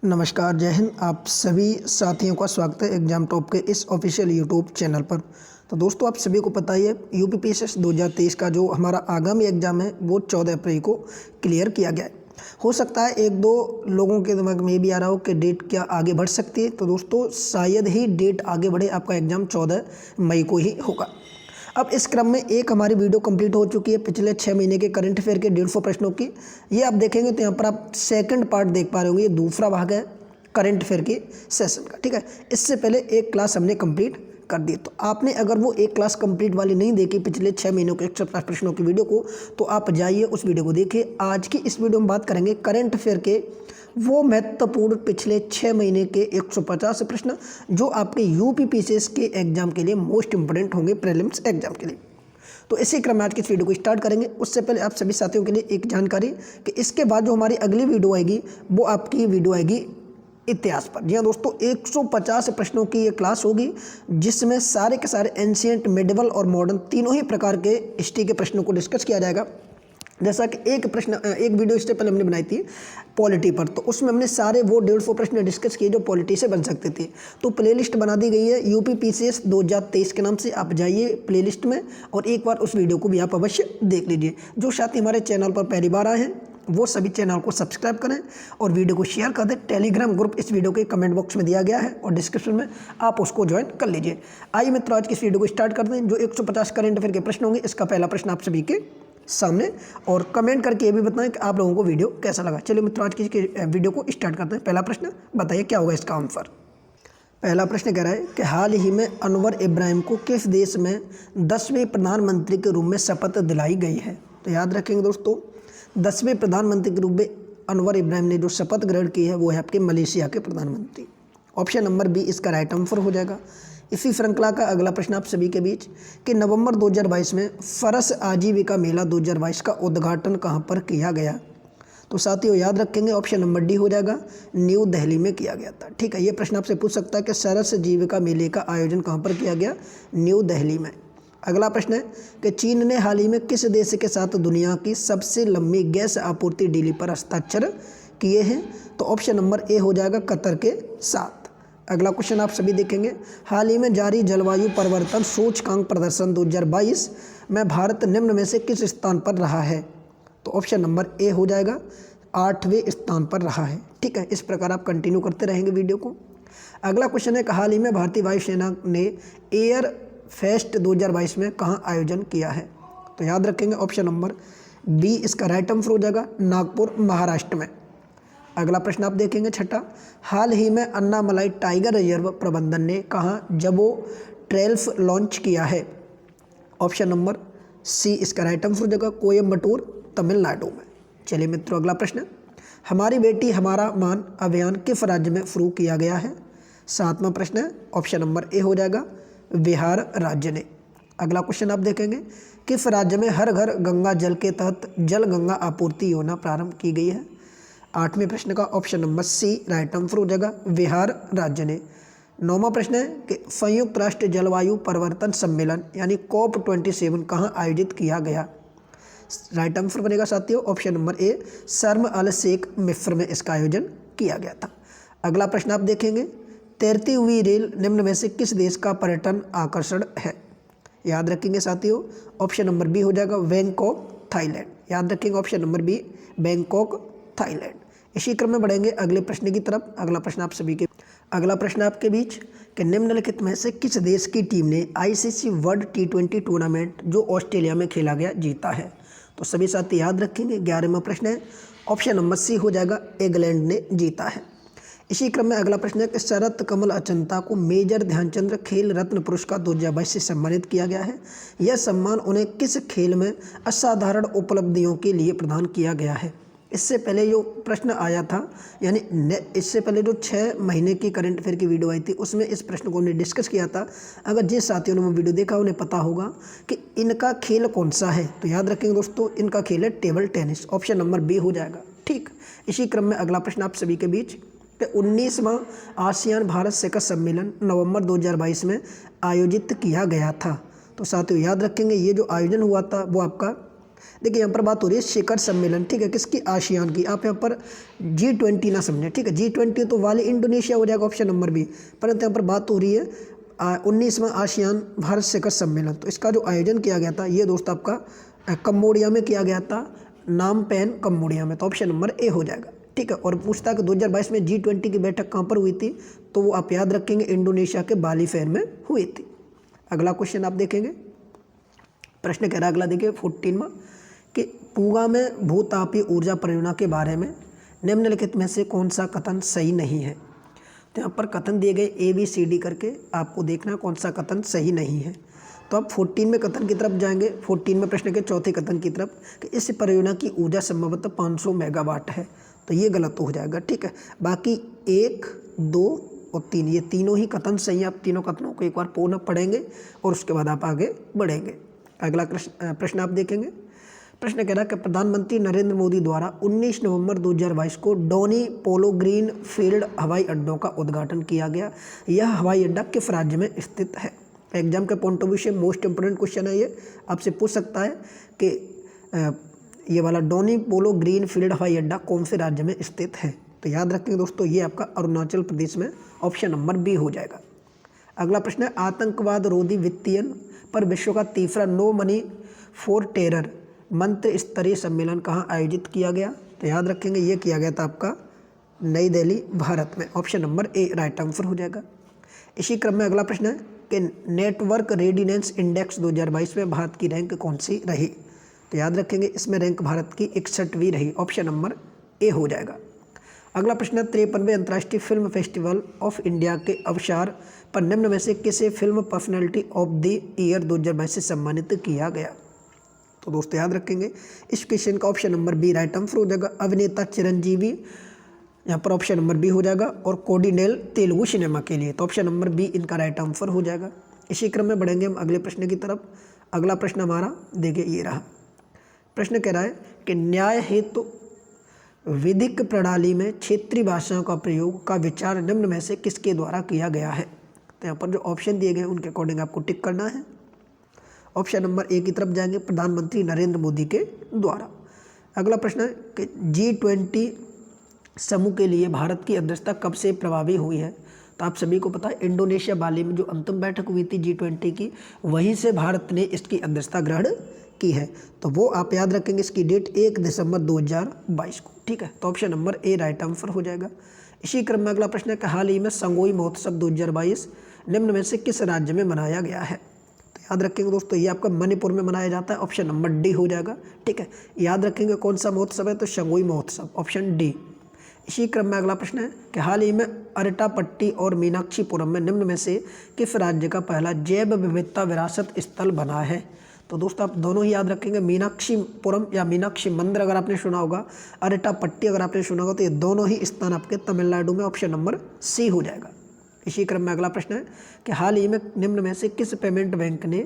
नमस्कार, जय हिंद। आप सभी साथियों का स्वागत है एग्जाम टॉप के इस ऑफिशियल यूट्यूब चैनल पर। तो दोस्तों, आप सभी को पता ही है यूपीपीएससी 2023 का जो हमारा आगामी एग्ज़ाम है वो 14 अप्रैल को क्लियर किया गया है। हो सकता है एक दो लोगों के दिमाग में ये भी आ रहा हो कि डेट क्या आगे बढ़ सकती है। तो दोस्तों, शायद ही डेट आगे बढ़े, आपका एग्ज़ाम 14 मई को ही होगा। अब इस क्रम में एक हमारी वीडियो कंप्लीट हो चुकी है पिछले 6 महीने के करंट अफेयर के 150 प्रश्नों की। ये आप देखेंगे तो यहाँ पर आप सेकंड पार्ट देख पा रहे होंगे, ये दूसरा भाग है करंट अफेयर की सेशन का। ठीक है, इससे पहले एक क्लास हमने कंप्लीट कर दी। तो आपने अगर वो एक क्लास कंप्लीट वाली नहीं देखी पिछले 6 महीनों के 150 प्रश्नों की वीडियो को, तो आप जाइए उस वीडियो को देखिए। आज की इस वीडियो में बात करेंगे करंट अफेयर के वो महत्वपूर्ण पिछले 6 महीने के 150 प्रश्न जो आपके यूपीपीसीएस के एग्जाम के लिए मोस्ट इंपोर्टेंट होंगे, प्रीलिम्स एग्जाम के लिए। तो इसी क्रम में आज की इस वीडियो को स्टार्ट करेंगे। उससे पहले आप सभी साथियों के लिए एक जानकारी कि इसके बाद जो हमारी अगली वीडियो आएगी वो आपकी वीडियो आएगी इतिहास पर। जी हाँ दोस्तों, 150 प्रश्नों की ये क्लास होगी जिसमें सारे के सारे एंशिएंट, मेडिवल और मॉडर्न तीनों ही प्रकार के हिस्ट्री के प्रश्नों को डिस्कस किया जाएगा। जैसा कि एक वीडियो इससे पहले हमने बनाई थी पॉलिटी पर, तो उसमें हमने सारे वो 150 प्रश्न डिस्कस किए जो पॉलिटी से बन सकते थे। तो प्लेलिस्ट बना दी गई है यूपीपीसीएस 2023 के नाम से। आप जाइए प्लेलिस्ट में और एक बार उस वीडियो को भी आप अवश्य देख लीजिए। जो साथी हमारे चैनल पर पहली बार आए हैं वो सभी चैनल को सब्सक्राइब करें और वीडियो को शेयर कर दें। टेलीग्राम ग्रुप इस वीडियो के कमेंट बॉक्स में दिया गया है और डिस्क्रिप्शन में, आप उसको ज्वाइन कर लीजिए। आइए मित्रों, आज की इस वीडियो को स्टार्ट करते हैं। जो 150 करंट अफेयर के प्रश्न होंगे, इसका पहला प्रश्न आप सभी के सामने, और कमेंट करके ये भी बताएं कि आप लोगों को वीडियो कैसा लगा। चलिए मित्रों, आज की वीडियो को स्टार्ट करते हैं। पहला प्रश्न बताइए क्या होगा इसका आंसर। पहला प्रश्न कह रहा है कि हाल ही में अनवर इब्राहिम को किस देश में 10वें प्रधानमंत्री के रूप में शपथ दिलाई गई है। तो याद रखेंगे दोस्तों, 10वें प्रधानमंत्री के रूप में अनवर इब्राहिम ने जो शपथ ग्रहण की है वो है आपके मलेशिया के प्रधानमंत्री। ऑप्शन नंबर बी इसका राइट आंसर हो जाएगा। इसी श्रृंखला का अगला प्रश्न आप सभी के बीच कि नवंबर 2022 में फरस आजीविका मेला 2022 का उद्घाटन कहां पर किया गया। तो साथियों याद रखेंगे, ऑप्शन नंबर डी हो जाएगा, न्यू दिल्ली में किया गया था। ठीक है, ये प्रश्न आपसे पूछ सकता है कि सरस जीविका मेले का आयोजन कहां पर किया गया, न्यू दिल्ली में। अगला प्रश्न है कि चीन ने हाल ही में किस देश के साथ दुनिया की सबसे लंबी गैस आपूर्ति डील पर हस्ताक्षर किए हैं। तो ऑप्शन नंबर ए हो जाएगा, कतर के साथ। अगला क्वेश्चन आप सभी देखेंगे, हाल ही में जारी जलवायु परिवर्तन सूचकांक प्रदर्शन 2022 में भारत निम्न में से किस स्थान पर रहा है। तो ऑप्शन नंबर ए हो जाएगा, 8वें स्थान पर रहा है। ठीक है, इस प्रकार आप कंटिन्यू करते रहेंगे वीडियो को। अगला क्वेश्चन है कि हाल ही में भारतीय वायुसेना ने एयर फेस्ट 2022 में कहाँ आयोजन किया है। तो याद रखेंगे, ऑप्शन नंबर बी इसका राइट आंसर हो जाएगा, नागपुर, महाराष्ट्र में। अगला प्रश्न आप देखेंगे छठा, हाल ही में अन्नामलाई टाइगर रिजर्व प्रबंधन ने कहाँ जबो ट्रेल्स लॉन्च किया है। ऑप्शन नंबर सी इसका राइट आंसर हो जाएगा, कोयम्बटूर, तमिलनाडु में। चलिए मित्रों, अगला प्रश्न, हमारी बेटी हमारा मान अभियान किस राज्य में शुरू किया गया है। 7वां प्रश्न है, ऑप्शन नंबर ए हो जाएगा, बिहार राज्य ने। अगला क्वेश्चन आप देखेंगे, किस राज्य में हर घर गंगा जल के तहत जल गंगा आपूर्ति योजना प्रारंभ की गई है। 8वें प्रश्न का option number C right answer हो जाएगा, बिहार राज्य ने। 9वां प्रश्न है कि संयुक्त राष्ट्र जलवायु परिवर्तन सम्मेलन यानी COP27 कहाँ आयोजित किया गया। राइट आंसर बनेगा साथियों, ऑप्शन नंबर ए, शर्म अल शेख मिस्र में इसका आयोजन किया गया था। अगला प्रश्न आप देखेंगे, तैरती हुई रेल निम्न में से किस देश का पर्यटन आकर्षण है। याद रखेंगे साथियों, ऑप्शन नंबर बी हो जाएगा, बैंकॉक, थाईलैंड। याद रखेंगे, option number B, Bangkok, Thailand. इसी क्रम में बढ़ेंगे अगले प्रश्न की तरफ। अगला प्रश्न आपके बीच कि निम्नलिखित में से किस देश की टीम ने ICC वर्ल्ड T20 टूर्नामेंट जो ऑस्ट्रेलिया में खेला गया जीता है। तो सभी साथी याद रखेंगे, 11वां प्रश्न है, ऑप्शन नंबर सी हो जाएगा, इंग्लैंड ने जीता है। इसी क्रम में अगला प्रश्न है कि शरत कमल अचंता को मेजर ध्यानचंद खेल रत्न पुरस्कार 2022 से सम्मानित किया गया है। यह सम्मान उन्हें किस खेल में असाधारण उपलब्धियों के लिए प्रदान किया गया है। इससे पहले जो प्रश्न आया था, यानी इससे पहले जो 6 महीने की करंट अफेयर की वीडियो आई थी उसमें इस प्रश्न को हमने डिस्कस किया था। अगर जिस साथियों ने वो वीडियो देखा उन्हें पता होगा कि इनका खेल कौन सा है। तो याद रखेंगे दोस्तों, इनका खेल है table tennis. Option number B हो जाएगा। ठीक, इसी क्रम में अगला प्रश्न आप सभी के बीच कि 19वां आसियान भारत शिखर सम्मेलन नवंबर 2022 में आयोजित किया गया था। तो साथियों याद रखेंगे, ये जो आयोजन हुआ था वो आपका देखिए यहाँ पर बात हो रही है शिखर सम्मेलन, ठीक है, किसकी, आसियान की। आप यहाँ पर G20 ना समझें, ठीक है, G20 तो वाली इंडोनेशिया हो जाएगा ऑप्शन नंबर बी, परंतु यहाँ पर बात हो रही है 19वां आसियान भारत शिखर सम्मेलन। तो इसका जो आयोजन किया गया था ये दोस्त आपका कंबोडिया में किया गया था, नाम पेन कंबोडिया में, तो ऑप्शन नंबर ए हो जाएगा, ठीक है। और पूछता है कि 2022 में G20 की बैठक कहाँ पर हुई थी, तो वो आप याद रखेंगे इंडोनेशिया के बाली शहर में हुई थी। अगला क्वेश्चन आप देखेंगे, प्रश्न कह रहा है अगला देखिए 14वां कि पूगा में भूतापीय ऊर्जा परियोजना के बारे में निम्नलिखित में से कौन सा कथन सही नहीं है। तो यहाँ पर कथन दिए गए ABCD करके, आपको देखना कौन सा कथन सही नहीं है। तो आप 14 में कथन की तरफ जाएंगे, 14 में प्रश्न के चौथे कथन की तरफ कि इस परियोजना की ऊर्जा संभवतः 500 मेगावाट है, तो ये गलत हो जाएगा, ठीक है। बाकी 1, 2 और 3 ये तीनों ही कथन सही है। आप तीनों कथनों को एक बार पुनः पढ़ेंगे और उसके बाद आप आगे बढ़ेंगे। अगला प्रश्न आप देखेंगे, प्रश्न कह रहा है कि प्रधानमंत्री नरेंद्र मोदी द्वारा 19 नवंबर 2022 को डोनी पोलो ग्रीन फील्ड हवाई अड्डों का उद्घाटन किया गया। यह हवाई अड्डा किस राज्य में स्थित है। एग्जाम के पॉइंट ऑफ व्यू से मोस्ट इंपोर्टेंट क्वेश्चन है ये, आपसे पूछ सकता है कि ये वाला डोनी पोलो ग्रीन फील्ड हवाई अड्डा कौन से राज्य में स्थित है। तो याद रखेंगे दोस्तों ये आपका अरुणाचल प्रदेश में, ऑप्शन नंबर बी हो जाएगा। अगला प्रश्न है आतंकवाद रोधी वित्तीयन पर विश्व का तीसरा नो मनी फॉर टेरर मंत्र स्तरीय सम्मेलन कहाँ आयोजित किया गया। तो याद रखेंगे ये किया गया था आपका नई दिल्ली भारत में, ऑप्शन नंबर ए राइट आंसर हो जाएगा। इसी क्रम में अगला प्रश्न है कि नेटवर्क रेडिनेंस इंडेक्स 2022 में भारत की रैंक कौन सी रही। तो याद रखेंगे इसमें रैंक भारत की 61वीं रही, ऑप्शन नंबर ए हो जाएगा। अगला प्रश्न है 53वें अंतर्राष्ट्रीय फिल्म फेस्टिवल ऑफ इंडिया के अवसर पर निम्न में से किसे film personality of the year 2022 से सम्मानित किया गया। तो दोस्तों याद रखेंगे इस क्वेश्चन का option number B right answer हो जाएगा। अभिनेता चिरंजीवी यहाँ पर ऑप्शन नंबर बी हो जाएगा, और कोडिनेल तेलुगु सिनेमा के लिए, तो ऑप्शन नंबर बी इनका राइट आंसर हो जाएगा। इसी क्रम में बढ़ेंगे हम अगले प्रश्न की तरफ। अगला प्रश्न हमारा देखिए ये रहा, प्रश्न कह रहा है कि न्याय हेतु विधिक प्रणाली में क्षेत्रीय भाषाओं का प्रयोग का विचार निम्न में से किसके द्वारा किया गया है। तो यहाँ पर जो ऑप्शन दिए गए उनके अकॉर्डिंग आपको टिक करना है। ऑप्शन नंबर ए की तरफ जाएंगे, प्रधानमंत्री नरेंद्र मोदी के द्वारा। अगला प्रश्न है कि G20 समूह के लिए भारत की अध्यक्षता कब से प्रभावी हुई है। तो आप सभी को पता है इंडोनेशिया बाली में जो अंतिम बैठक हुई थी G20 की, वहीं से भारत ने इसकी अध्यक्षता ग्रहण की है। तो वो आप याद रखेंगे, इसकी डेट 1 दिसंबर 2022 को, ठीक है। तो ऑप्शन नंबर ए राइट आंसर हो जाएगा। इसी क्रम में अगला प्रश्न है कि हाल ही में संगोई महोत्सव 2022 निम्न में से किस राज्य में मनाया गया है। तो याद रखेंगे दोस्तों ये आपका मणिपुर में मनाया जाता है, ऑप्शन नंबर डी हो जाएगा, ठीक है। याद रखेंगे कौन सा महोत्सव है, तो संगोई महोत्सव, ऑप्शन डी। इसी क्रम में अगला प्रश्न है कि हाल ही में अरटापट्टी और मीनाक्षीपुरम में निम्न में से किस राज्य का पहला जैव विविधता विरासत स्थल बना है। तो दोस्तों आप दोनों ही याद रखेंगे, मीनाक्षीपुरम या मीनाक्षी मंदिर अगर आपने सुना होगा, अरटापट्टी अगर आपने सुना होगा, तो ये दोनों ही स्थान आपके तमिलनाडु में, ऑप्शन नंबर सी हो जाएगा। इसी क्रम में अगला प्रश्न है कि हाल ही में निम्न में से किस पेमेंट बैंक ने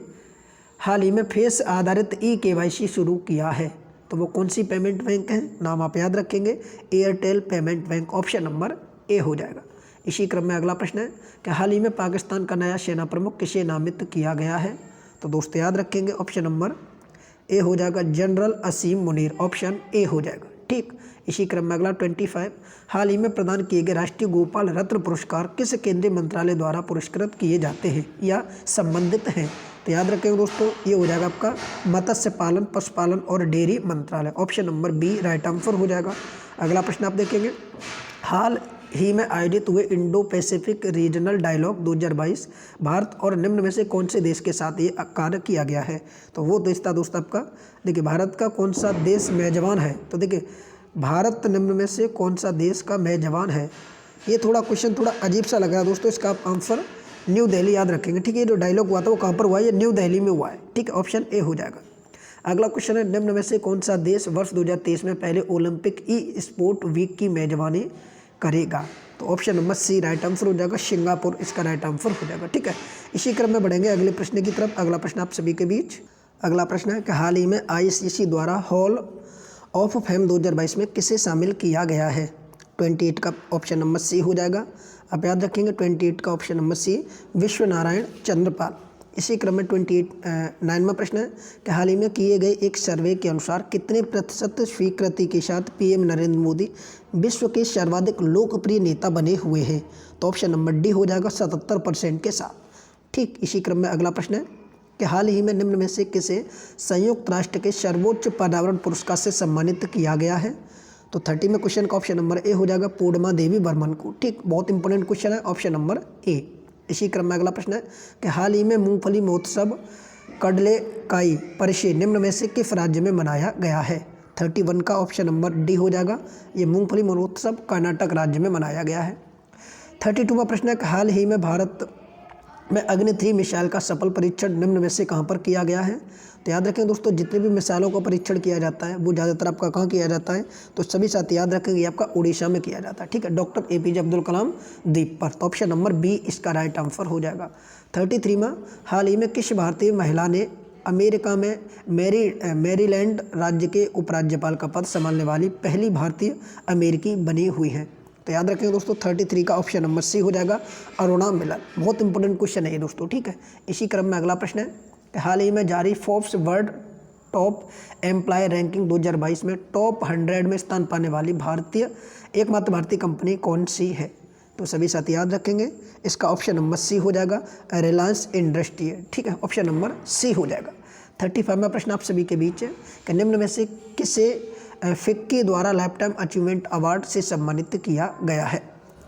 हाल ही में फेस आधारित KYC शुरू किया है। तो वो कौन सी पेमेंट बैंक है, नाम आप याद रखेंगे, Airtel payment bank, option number A हो जाएगा। इसी क्रम में अगला प्रश्न है कि हाल ही में पाकिस्तान का नया सेना प्रमुख किसे नामित किया गया है। तो दोस्तों याद रखेंगे ऑप्शन नंबर ए हो जाएगा, general Asim Munir, option A हो जाएगा, ठीक। इसी क्रम में अगला 25, हाल ही में प्रदान किए गए राष्ट्रीय गोपाल रत्न पुरस्कार किस केंद्रीय मंत्रालय द्वारा पुरस्कृत किए जाते हैं या संबंधित हैं। तो याद रखेंगे दोस्तों ये हो जाएगा आपका मत्स्य पालन, पशुपालन और डेयरी मंत्रालय, option number B right answer हो जाएगा। अगला प्रश्न आप देखेंगे, हाल ही में आयोजित हुए Indo Pacific regional dialogue 2022 Bharat और निम्न में से कौन से देश के साथ ये कार्य किया गया है। तो वो देश था दोस्त आपका, देखिए भारत का कौन सा देश मेजबान है। तो देखिए भारत निम्न में से कौन सा देश का मेजबान है। ये थोड़ा क्वेश्चन थोड़ा अजीब सा लग रहा है दोस्तों, इसका आप आंसर न्यू दिल्ली याद रखेंगे, ठीक है। ये जो डायलॉग हुआ था वो कहाँ पर हुआ है, ये न्यू दिल्ली में हुआ है, ठीक है, ऑप्शन ए हो जाएगा। अगला क्वेश्चन है निम्न में से कौन सा देश वर्ष 2023 में पहले ओलंपिक स्पोर्ट वीक की मेजबानी करेगा। तो option number C right answer हो जाएगा, सिंगापुर इसका राइट आंसर हो जाएगा, ठीक है। इसी क्रम में बढ़ेंगे अगले प्रश्न की तरफ। अगला प्रश्न आप सभी के बीच, अगला प्रश्न है कि हाल ही में ICC द्वारा हॉल ऑफ फेम 2022 में किसे शामिल किया गया है। 28 का ऑप्शन नंबर सी हो जाएगा, आप याद रखेंगे 28 का ऑप्शन नंबर सी, विश्व नारायण चंद्रपाल। इसी क्रम में 9वां प्रश्न है कि हाल ही में किए गए एक सर्वे के अनुसार कितने प्रतिशत स्वीकृति के साथ पीएम नरेंद्र मोदी विश्व के सर्वाधिक लोकप्रिय नेता बने हुए हैं? तो ऑप्शन नंबर डी हो जाएगा 77% के साथ। ठीक इसी क्रम में अगला प्रश्न है कि हाल ही में निम्न में से किसे संयुक्त राष्ट्र के सर्वोच्च पर्यावरण पुरस्कार से सम्मानित किया गया है? तो 30 में क्वेश्चन का ऑप्शन नंबर ए हो जाएगा पूर्णिमा देवी बर्मन को। ठीक, बहुत इंपॉर्टेंट क्वेश्चन है, ऑप्शन नंबर ए। इसी क्रम में अगला प्रश्न है कि हाल ही में मूंगफली महोत्सव कडलेकाई परिषद निम्न में से किस राज्य में मनाया गया है? 31 का ऑप्शन नंबर डी हो जाएगा। ये मूंगफली महोत्सव कर्नाटक राज्य में मनाया गया है। 32वां प्रश्न है कि हाल ही में भारत में अग्नि 3 मिसाइल का सफल परीक्षण निम्न में से कहाँ पर किया गया है? तो याद रखें दोस्तों, जितने भी मिसाइलों का परीक्षण किया जाता है वो ज़्यादातर आपका कहाँ किया जाता है? तो सभी साथ याद रखेंगे आपका उड़ीसा में किया जाता है। ठीक है, डॉक्टर APJ अब्दुल कलाम द्वीप पर। तो ऑप्शन नंबर बी इसका राइट आंसर हो जाएगा। 33वां, हाल ही में किस भारतीय महिला ने अमेरिका में मैरीलैंड राज्य के उपराज्यपाल का पद संभालने वाली पहली भारतीय अमेरिकी बनी हुई है? तो याद रखेंगे दोस्तों 33 का ऑप्शन नंबर सी हो जाएगा, अरुणा मिलर। बहुत इंपॉर्टेंट क्वेश्चन है ये दोस्तों। ठीक है, इसी क्रम में अगला प्रश्न है कि हाल ही में जारी Forbes world top employ ranking 2022 में टॉप 100 में स्थान पाने वाली एकमात्र भारतीय कंपनी कौन सी है? तो सभी साथ याद रखेंगे, इसका ऑप्शन नंबर सी हो जाएगा, रिलायंस इंडस्ट्री है। ठीक है, ऑप्शन नंबर सी हो जाएगा। 35वां प्रश्न आप सभी के बीच है कि निम्न में से किसे फिक्की द्वारा लाइफ टाइम अचीवमेंट अवार्ड से सम्मानित किया गया है?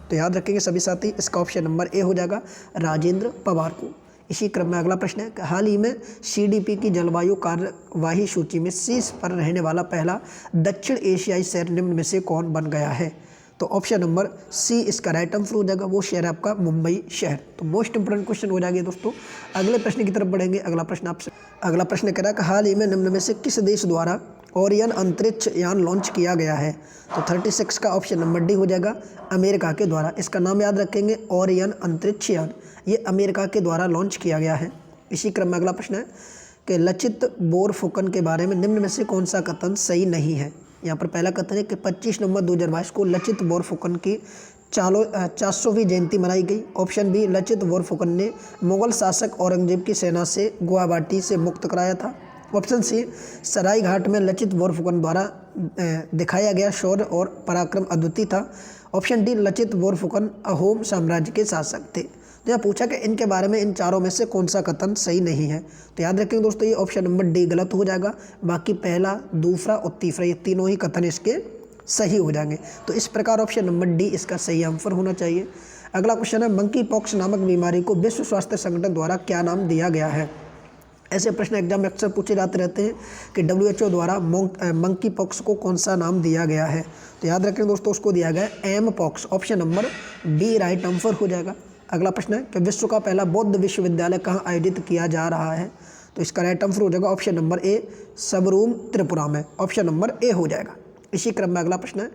तो याद रखेंगे सभी साथी, इसका ऑप्शन नंबर ए हो जाएगा, राजेंद्र पवार को। इसी क्रम में अगला प्रश्न है कि हाल ही में CDP की जलवायु कार्यवाही सूची में शीर्ष पर रहने वाला पहला दक्षिण एशियाई शहर निम्न में से कौन बन गया है? तो ऑप्शन नंबर सी इसका राइट आंसर हो जाएगा, वो शहर आपका मुंबई शहर। तो मोस्ट इंपोर्टेंट क्वेश्चन हो जाएगा दोस्तों। अगले प्रश्न की तरफ बढ़ेंगे। अगला प्रश्न कह रहा है कि हाल ही में निम्न में से किस देश द्वारा ओरियन अंतरिक्ष यान लॉन्च किया गया है? तो 36 का ऑप्शन नंबर डी हो जाएगा, अमेरिका के द्वारा। इसका नाम याद रखेंगे, ओरियन अंतरिक्ष यान। ये अमेरिका के द्वारा लॉन्च किया गया है। इसी क्रम में अगला प्रश्न है कि लचित बोरफुकन के बारे में निम्न में से कौन सा कथन सही नहीं है? यहाँ पर पहला कथन है कि 25 नवंबर 2022 को लचित बोरफुकन की 400वीं जयंती मनाई गई। ऑप्शन बी, लचित बोरफुकन ने मुगल शासक औरंगजेब की सेना से गुवाहाटी से मुक्त कराया था। ऑप्शन सी, सराय घाट में लचित बोरफुकन द्वारा दिखाया गया शौर्य और पराक्रम अद्वितीय था। ऑप्शन डी, लचित बोरफुकन अहोम साम्राज्य के शासक थे। तो यहाँ पूछा कि इनके बारे में इन चारों में से कौन सा कथन सही नहीं है? तो याद रखेंगे दोस्तों, ये ऑप्शन नंबर डी गलत हो जाएगा। बाकी पहला, दूसरा और तीसरा ये तीनों ही कथन इसके सही हो जाएंगे। तो इस प्रकार ऑप्शन नंबर डी इसका सही आंसर होना चाहिए। अगला क्वेश्चन है, मंकी पॉक्स नामक बीमारी को विश्व स्वास्थ्य संगठन द्वारा क्या नाम दिया गया है? ऐसे प्रश्न एग्जाम में अक्सर पूछे जाते रहते हैं कि WHO द्वारा मंकी पॉक्स को कौन सा नाम दिया गया है? तो याद रखें दोस्तों, उसको दिया गया है M pox. Option number B right answer हो जाएगा। अगला प्रश्न है कि विश्व का पहला बौद्ध विश्वविद्यालय कहाँ आयोजित किया जा रहा है? तो इसका राइट आंसर हो जाएगा option number A, Sabroom Tripura में। ऑप्शन नंबर ए हो जाएगा। इसी क्रम में अगला प्रश्न है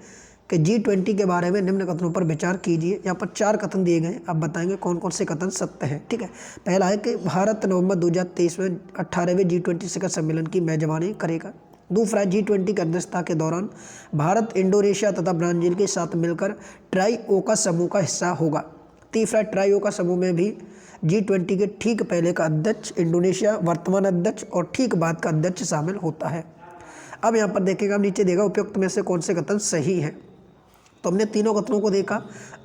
कि G20 के बारे में निम्न कथनों पर विचार कीजिए। यहाँ पर 4 कथन दिए गए हैं, आप बताएंगे कौन कौन से कथन सत्य हैं। ठीक है, पहला है कि भारत नवंबर 2023 में 18वें G20 शिखर सम्मेलन की मेजबानी करेगा। दूसरा है G20 की अध्यक्षता के दौरान भारत इंडोनेशिया तथा ब्राज़ील के साथ मिलकर ट्राई-ओका समूह का हिस्सा होगा। तीसरा, ट्राई-ओका समूह में भी G20 के ठीक पहले का अध्यक्ष इंडोनेशिया, वर्तमान अध्यक्ष और ठीक बाद का अध्यक्ष शामिल होता है। अब यहाँ पर देखेगा, नीचे देगा उपयुक्त में से कौन से कथन सही हैं। तो हमने तीनों कथनों को देखा।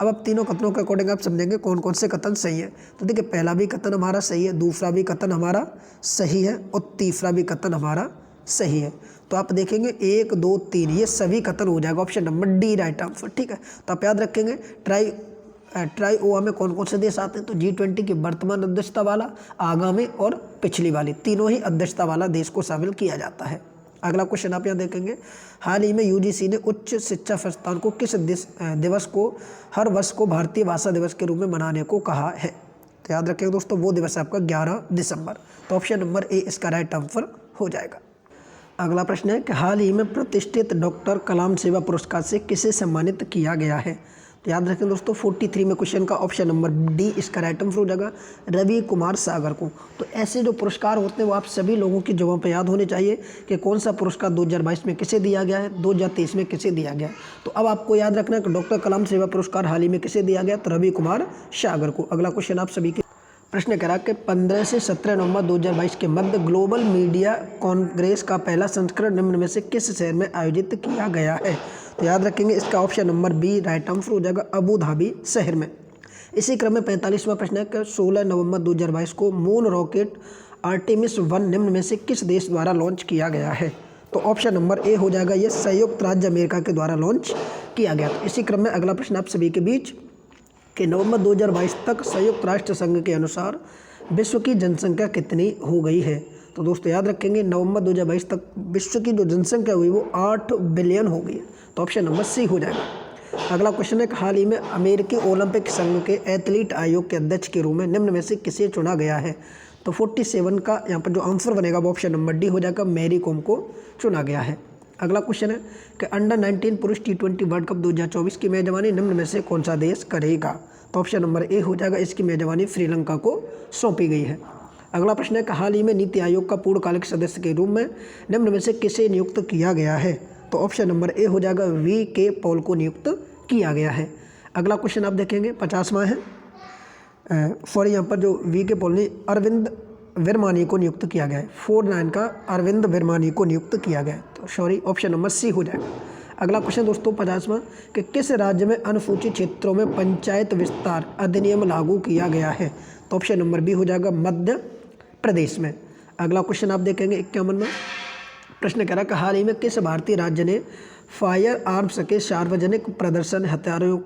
अब तीनों कथनों के अकॉर्डिंग आप समझेंगे कौन कौन से कथन सही है। तो देखिए, पहला भी कथन हमारा सही है, दूसरा भी कथन हमारा सही है और तीसरा भी कथन हमारा सही है। तो आप देखेंगे 1, 2, 3 ये सभी कथन हो जाएगा। Option number D right answer. ठीक है, तो आप याद रखेंगे ट्राई-ओका में कौन कौन से देश आते हैं? तो G20 की वर्तमान अध्यक्षता वाला, आगामी और पिछली वाली, तीनों ही अध्यक्षता वाला देश को शामिल किया जाता है। अगला क्वेश्चन आप यहाँ देखेंगे, हाल ही में UGC ने उच्च शिक्षा संस्थान को किस दिवस को हर वर्ष को भारतीय भाषा दिवस के रूप में मनाने को कहा है? तो याद रखेंगे दोस्तों, वो दिवस है आपका 11 दिसंबर। तो ऑप्शन नंबर ए इसका राइट आंसर हो जाएगा। अगला प्रश्न है कि हाल ही में प्रतिष्ठित डॉक्टर कलाम सेवा पुरस्कार से किसे सम्मानित किया गया है? तो याद रखें दोस्तों, 43 में क्वेश्चन का ऑप्शन नंबर डी इसका राइट आंसर हो जाएगा, रवि कुमार सागर को। तो ऐसे जो पुरस्कार होते हैं वो आप सभी लोगों की जगहों पर याद होने चाहिए कि कौन सा पुरस्कार 2022 में किसे दिया गया है, 2023 में किसे दिया गया है। तो अब आपको याद रखना है कि डॉक्टर कलाम सेवा पुरस्कार हाल ही में किसे दिया गया, तो रवि कुमार सागर को। अगला क्वेश्चन आप सभी के प्रश्न कह रहा कि 15 से 17 नवंबर 2022 के मध्य ग्लोबल मीडिया कांग्रेस का पहला संस्करण निम्न में से किस शहर में आयोजित किया गया है? तो याद रखेंगे इसका option number B right answer हो जाएगा, अबू धाबी शहर में। इसी क्रम में 45वां प्रश्न है कि 16 नवंबर 2022 को मून रॉकेट आर्टेमिस 1 निम्न में से किस देश द्वारा लॉन्च किया गया है? तो ऑप्शन नंबर ए हो जाएगा, ये संयुक्त राज्य अमेरिका के द्वारा लॉन्च किया गया। तो इसी क्रम में अगला प्रश्न आप सभी के बीच कि नवंबर 2022 तक संयुक्त राष्ट्र संघ के अनुसार विश्व की जनसंख्या कितनी हो गई है? तो दोस्तों याद रखेंगे नवंबर 2022 तक विश्व की जो जनसंख्या हुई वो 8 बिलियन हो गई है। तो ऑप्शन नंबर सी हो जाएगा। अगला क्वेश्चन है, हाल ही में अमेरिकी ओलंपिक संघ के एथलीट आयोग के अध्यक्ष के रूप में निम्न में से किसे चुना गया है? तो 47 का यहाँ पर जो आंसर बनेगा वो ऑप्शन नंबर डी हो जाएगा, मैरी कॉम को चुना गया है। अगला क्वेश्चन है कि अंडर 19 पुरुष T20 वर्ल्ड कप 2024 की मेजबानी निम्न में से कौन सा देश करेगा? तो ऑप्शन नंबर ए हो जाएगा, इसकी मेजबानी श्रीलंका को सौंपी गई है। अगला प्रश्न है कि हाल ही में नीति आयोग का पूर्णकालिक सदस्य के रूप में निम्न में से किसे नियुक्त किया गया है? तो ऑप्शन नंबर ए हो जाएगा, VK पॉल को नियुक्त किया गया है। अगला क्वेश्चन आप देखेंगे 50वां है, सॉरी यहाँ पर जो VK पॉल ने अरविंद विरमानी को नियुक्त किया गया है। 49 का अरविंद विरमानी को नियुक्त किया गया है। तो सॉरी ऑप्शन नंबर सी हो जाएगा। अगला क्वेश्चन दोस्तों 50वां कि किस राज्य में अनुसूचित क्षेत्रों में पंचायत विस्तार अधिनियम लागू किया गया है? तो ऑप्शन नंबर बी हो जाएगा, मध्य प्रदेश में। अगला क्वेश्चन आप देखेंगे 51वां प्रश्न कह रहा कि हाल ही में किस भारतीय राज्य ने फायर आर्म्स के सार्वजनिक प्रदर्शन हथियारों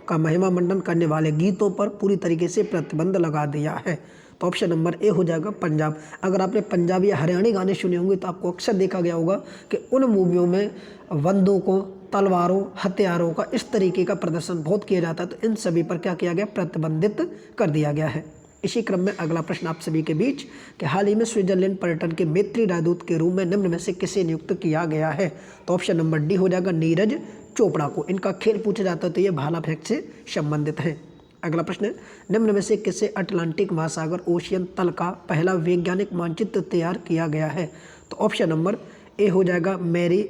का महिमा मंडन करने वाले गीतों पर पूरी तरीके से प्रतिबंध लगा दिया है? तो ऑप्शन नंबर ए हो जाएगा, पंजाब। अगर आपने पंजाबी या हरियाणी गाने सुने होंगे तो आपको अक्सर देखा गया होगा कि उन मूवियों में बंदूकों, तलवारों, हथियारों का इस तरीके का प्रदर्शन बहुत किया जाता है। तो इन सभी पर क्या किया गया, प्रतिबंधित कर दिया गया है। इसी क्रम में अगला प्रश्न आप सभी के बीच कि हाल ही में स्विट्जरलैंड पर्यटन के मैत्री राजदूत के रूप में निम्न में से किसे नियुक्त किया गया है? तो ऑप्शन नंबर डी हो जाएगा, नीरज चोपड़ा को। इनका खेल पूछा जाता है तो ये भाला फेंक से संबंधित है। अगला प्रश्न, निम्न में से किसे अटलांटिक महासागर ओशियन तल का पहला वैज्ञानिक मानचित्र तैयार किया गया है? तो ऑप्शन नंबर ए हो जाएगा, मैरी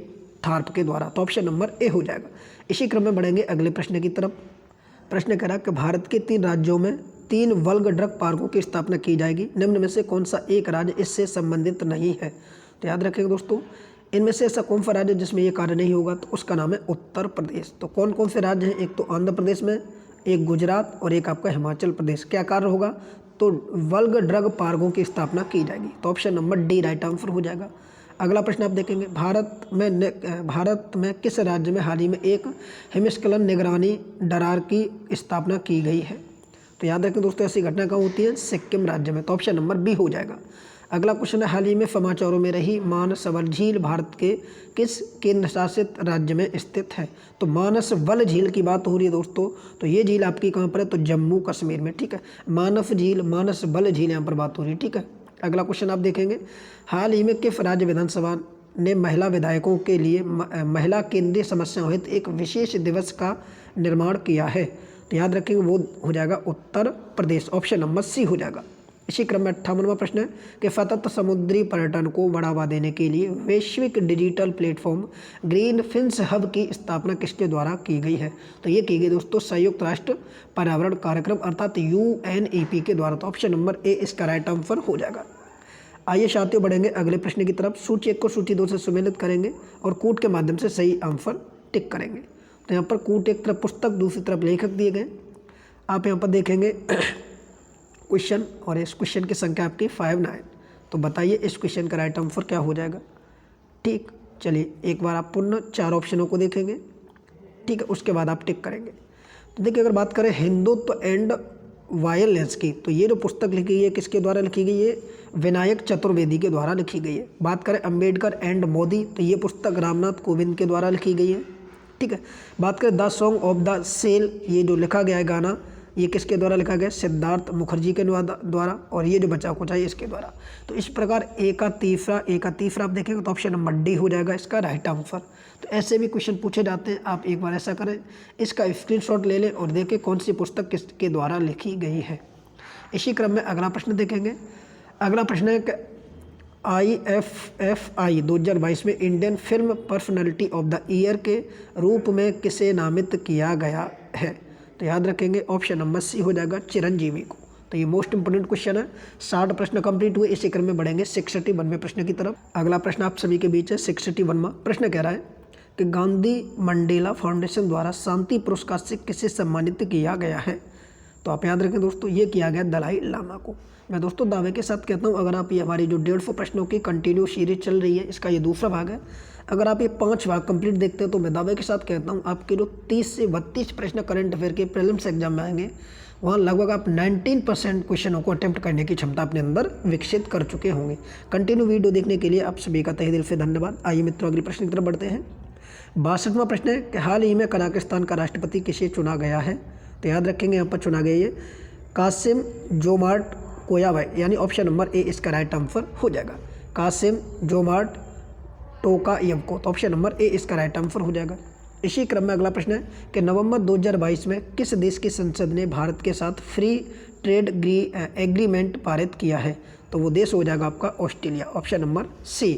थार्प के द्वारा। तो ऑप्शन नंबर ए हो जाएगा। इसी क्रम में बढ़ेंगे अगले प्रश्न की तरफ। प्रश्न कह रहा कि भारत के 3 राज्यों में 3 वल्ग ड्रग पार्कों की स्थापना की जाएगी, निम्न में से कौन सा एक राज्य इससे संबंधित नहीं है? तो याद रखेंगे दोस्तों, इनमें से ऐसा कौन सा राज्य जिसमें ये कार्य नहीं होगा? तो उसका नाम है उत्तर प्रदेश। तो कौन कौन से राज्य हैं? एक तो आंध्र प्रदेश में, एक गुजरात और एक आपका हिमाचल प्रदेश। क्या कार्य होगा? तो वल्ग ड्रग पार्कों की स्थापना की जाएगी। तो option number D right answer हो जाएगा। अगला प्रश्न आप देखेंगे, भारत में किस राज्य में हाल ही में एक हिमस्खलन निगरानी डरार की स्थापना की गई है? तो याद रखें दोस्तों, ऐसी घटना कहाँ होती है? सिक्किम राज्य में। तो ऑप्शन नंबर बी हो जाएगा। अगला क्वेश्चन है, हाल ही में समाचारों में रही मानसवल झील भारत के किस केंद्र शासित राज्य में स्थित है? तो मानसवल झील की बात हो रही है दोस्तों, तो ये झील आपकी कहाँ पर है? तो जम्मू कश्मीर में। ठीक है, मानस झील, मानसवल झील यहाँ पर बात हो रही है। ठीक है, अगला क्वेश्चन आप देखेंगे, हाल ही में किस राज्य विधानसभा ने महिला विधायकों के लिए महिला केंद्रीय समस्याओं हेतु एक विशेष दिवस का निर्माण किया है? तो याद रखेंगे वो हो जाएगा उत्तर प्रदेश। ऑप्शन नंबर सी हो जाएगा। इसी क्रम में 58वां प्रश्न है कि सतत समुद्री पर्यटन को बढ़ावा देने के लिए वैश्विक digital platform green fins hub की स्थापना किसके द्वारा की गई है? तो ये की गई दोस्तों संयुक्त राष्ट्र पर्यावरण कार्यक्रम अर्थात UNEP के द्वारा। तो ऑप्शन नंबर ए इसका राइट आंसर हो जाएगा। आइए साथियों बढ़ेंगे अगले प्रश्न की तरफ। सूची 1 को सूची 2 से सम्मिलित करेंगे और कूट के माध्यम से सही आंसर टिक करेंगे। तो यहाँ पर कूट एक तरफ पुस्तक, दूसरी तरफ लेखक दिए गए। आप यहाँ पर देखेंगे क्वेश्चन, और इस क्वेश्चन की संख्या आपकी 59। तो बताइए इस क्वेश्चन का राइट आंसर क्या हो जाएगा? ठीक, चलिए एक बार आप पुनः 4 ऑप्शनों को देखेंगे। ठीक है, उसके बाद आप टिक करेंगे। तो देखिए, अगर बात करें हिंदुत्व एंड वायलेंस की, तो ये जो पुस्तक लिखी गई है किसके द्वारा लिखी गई है? विनायक चतुर्वेदी के द्वारा लिखी गई है। बात करें अम्बेडकर एंड मोदी, तो ये पुस्तक रामनाथ कोविंद के द्वारा लिखी गई है। ठीक है, बात करें the song of the cell, ये जो लिखा गया है गाना, ये किसके द्वारा लिखा गया? सिद्धार्थ मुखर्जी के द्वारा। और ये जो बचा कुछ है इसके द्वारा। तो इस प्रकार ए का तीसरा आप देखेंगे तो ऑप्शन नंबर डी हो जाएगा इसका राइट आंसर। तो ऐसे भी क्वेश्चन पूछे जाते हैं। आप एक बार ऐसा करें, इसका स्क्रीनशॉट ले लें और देखें कौन सी पुस्तक किसके द्वारा लिखी गई है। इसी क्रम में अगला प्रश्न देखेंगे। अगला प्रश्न है कि IFFI 2022 में Indian film personality of the year के रूप में किसे नामित किया गया है? तो याद रखेंगे ऑप्शन नंबर सी हो जाएगा, चिरंजीवी को। तो ये मोस्ट इंपोर्टेंट क्वेश्चन है। 60 प्रश्न कंप्लीट हुए, इसी क्रम में बढ़ेंगे 61वें प्रश्न की तरफ। अगला प्रश्न आप सभी के बीच है 61वां प्रश्न कह रहा है कि गांधी मंडेला फाउंडेशन द्वारा शांति पुरस्कार से किसे सम्मानित किया गया है। तो आप याद रखें दोस्तों, ये किया गया दलाई लामा को। मैं दोस्तों दावे के साथ कहता हूँ, अगर आप ये हमारी जो 150 प्रश्नों की कंटिन्यू सीरीज चल रही है, इसका ये दूसरा भाग है, अगर आप ये 5 भाग कंप्लीट देखते हैं तो मैं दावे के साथ कहता हूँ आपके जो 30 से 32 प्रश्न करंट अफेयर के प्रीलिम्स एग्जाम में आएंगे, वहाँ लगभग आप 19% क्वेश्चनों को अटेम्प्ट करने की क्षमता अपने अंदर विकसित कर चुके होंगे। कंटिन्यू वीडियो देखने के लिए आप सभी का तहे दिल से धन्यवाद। आइए मित्रों, अगले प्रश्न की तरफ बढ़ते हैं। 62वां प्रश्न है कि हाल ही में कजाकिस्तान का राष्ट्रपति किसे चुना गया है। तो याद रखेंगे यहाँ पर चुना गया ये कासिम जोमार्ट कोयाबाई, यानी ऑप्शन नंबर ए इसका राइट आंसर हो जाएगा। कासिम जोमार्ट टोकायेव को, तो ऑप्शन नंबर ए इसका राइट आंसर हो जाएगा। इसी क्रम में अगला प्रश्न है कि नवंबर 2022 में किस देश की संसद ने भारत के साथ फ्री ट्रेड एग्रीमेंट पारित किया है। तो वो देश हो जाएगा आपका ऑस्ट्रेलिया, ऑप्शन नंबर सी।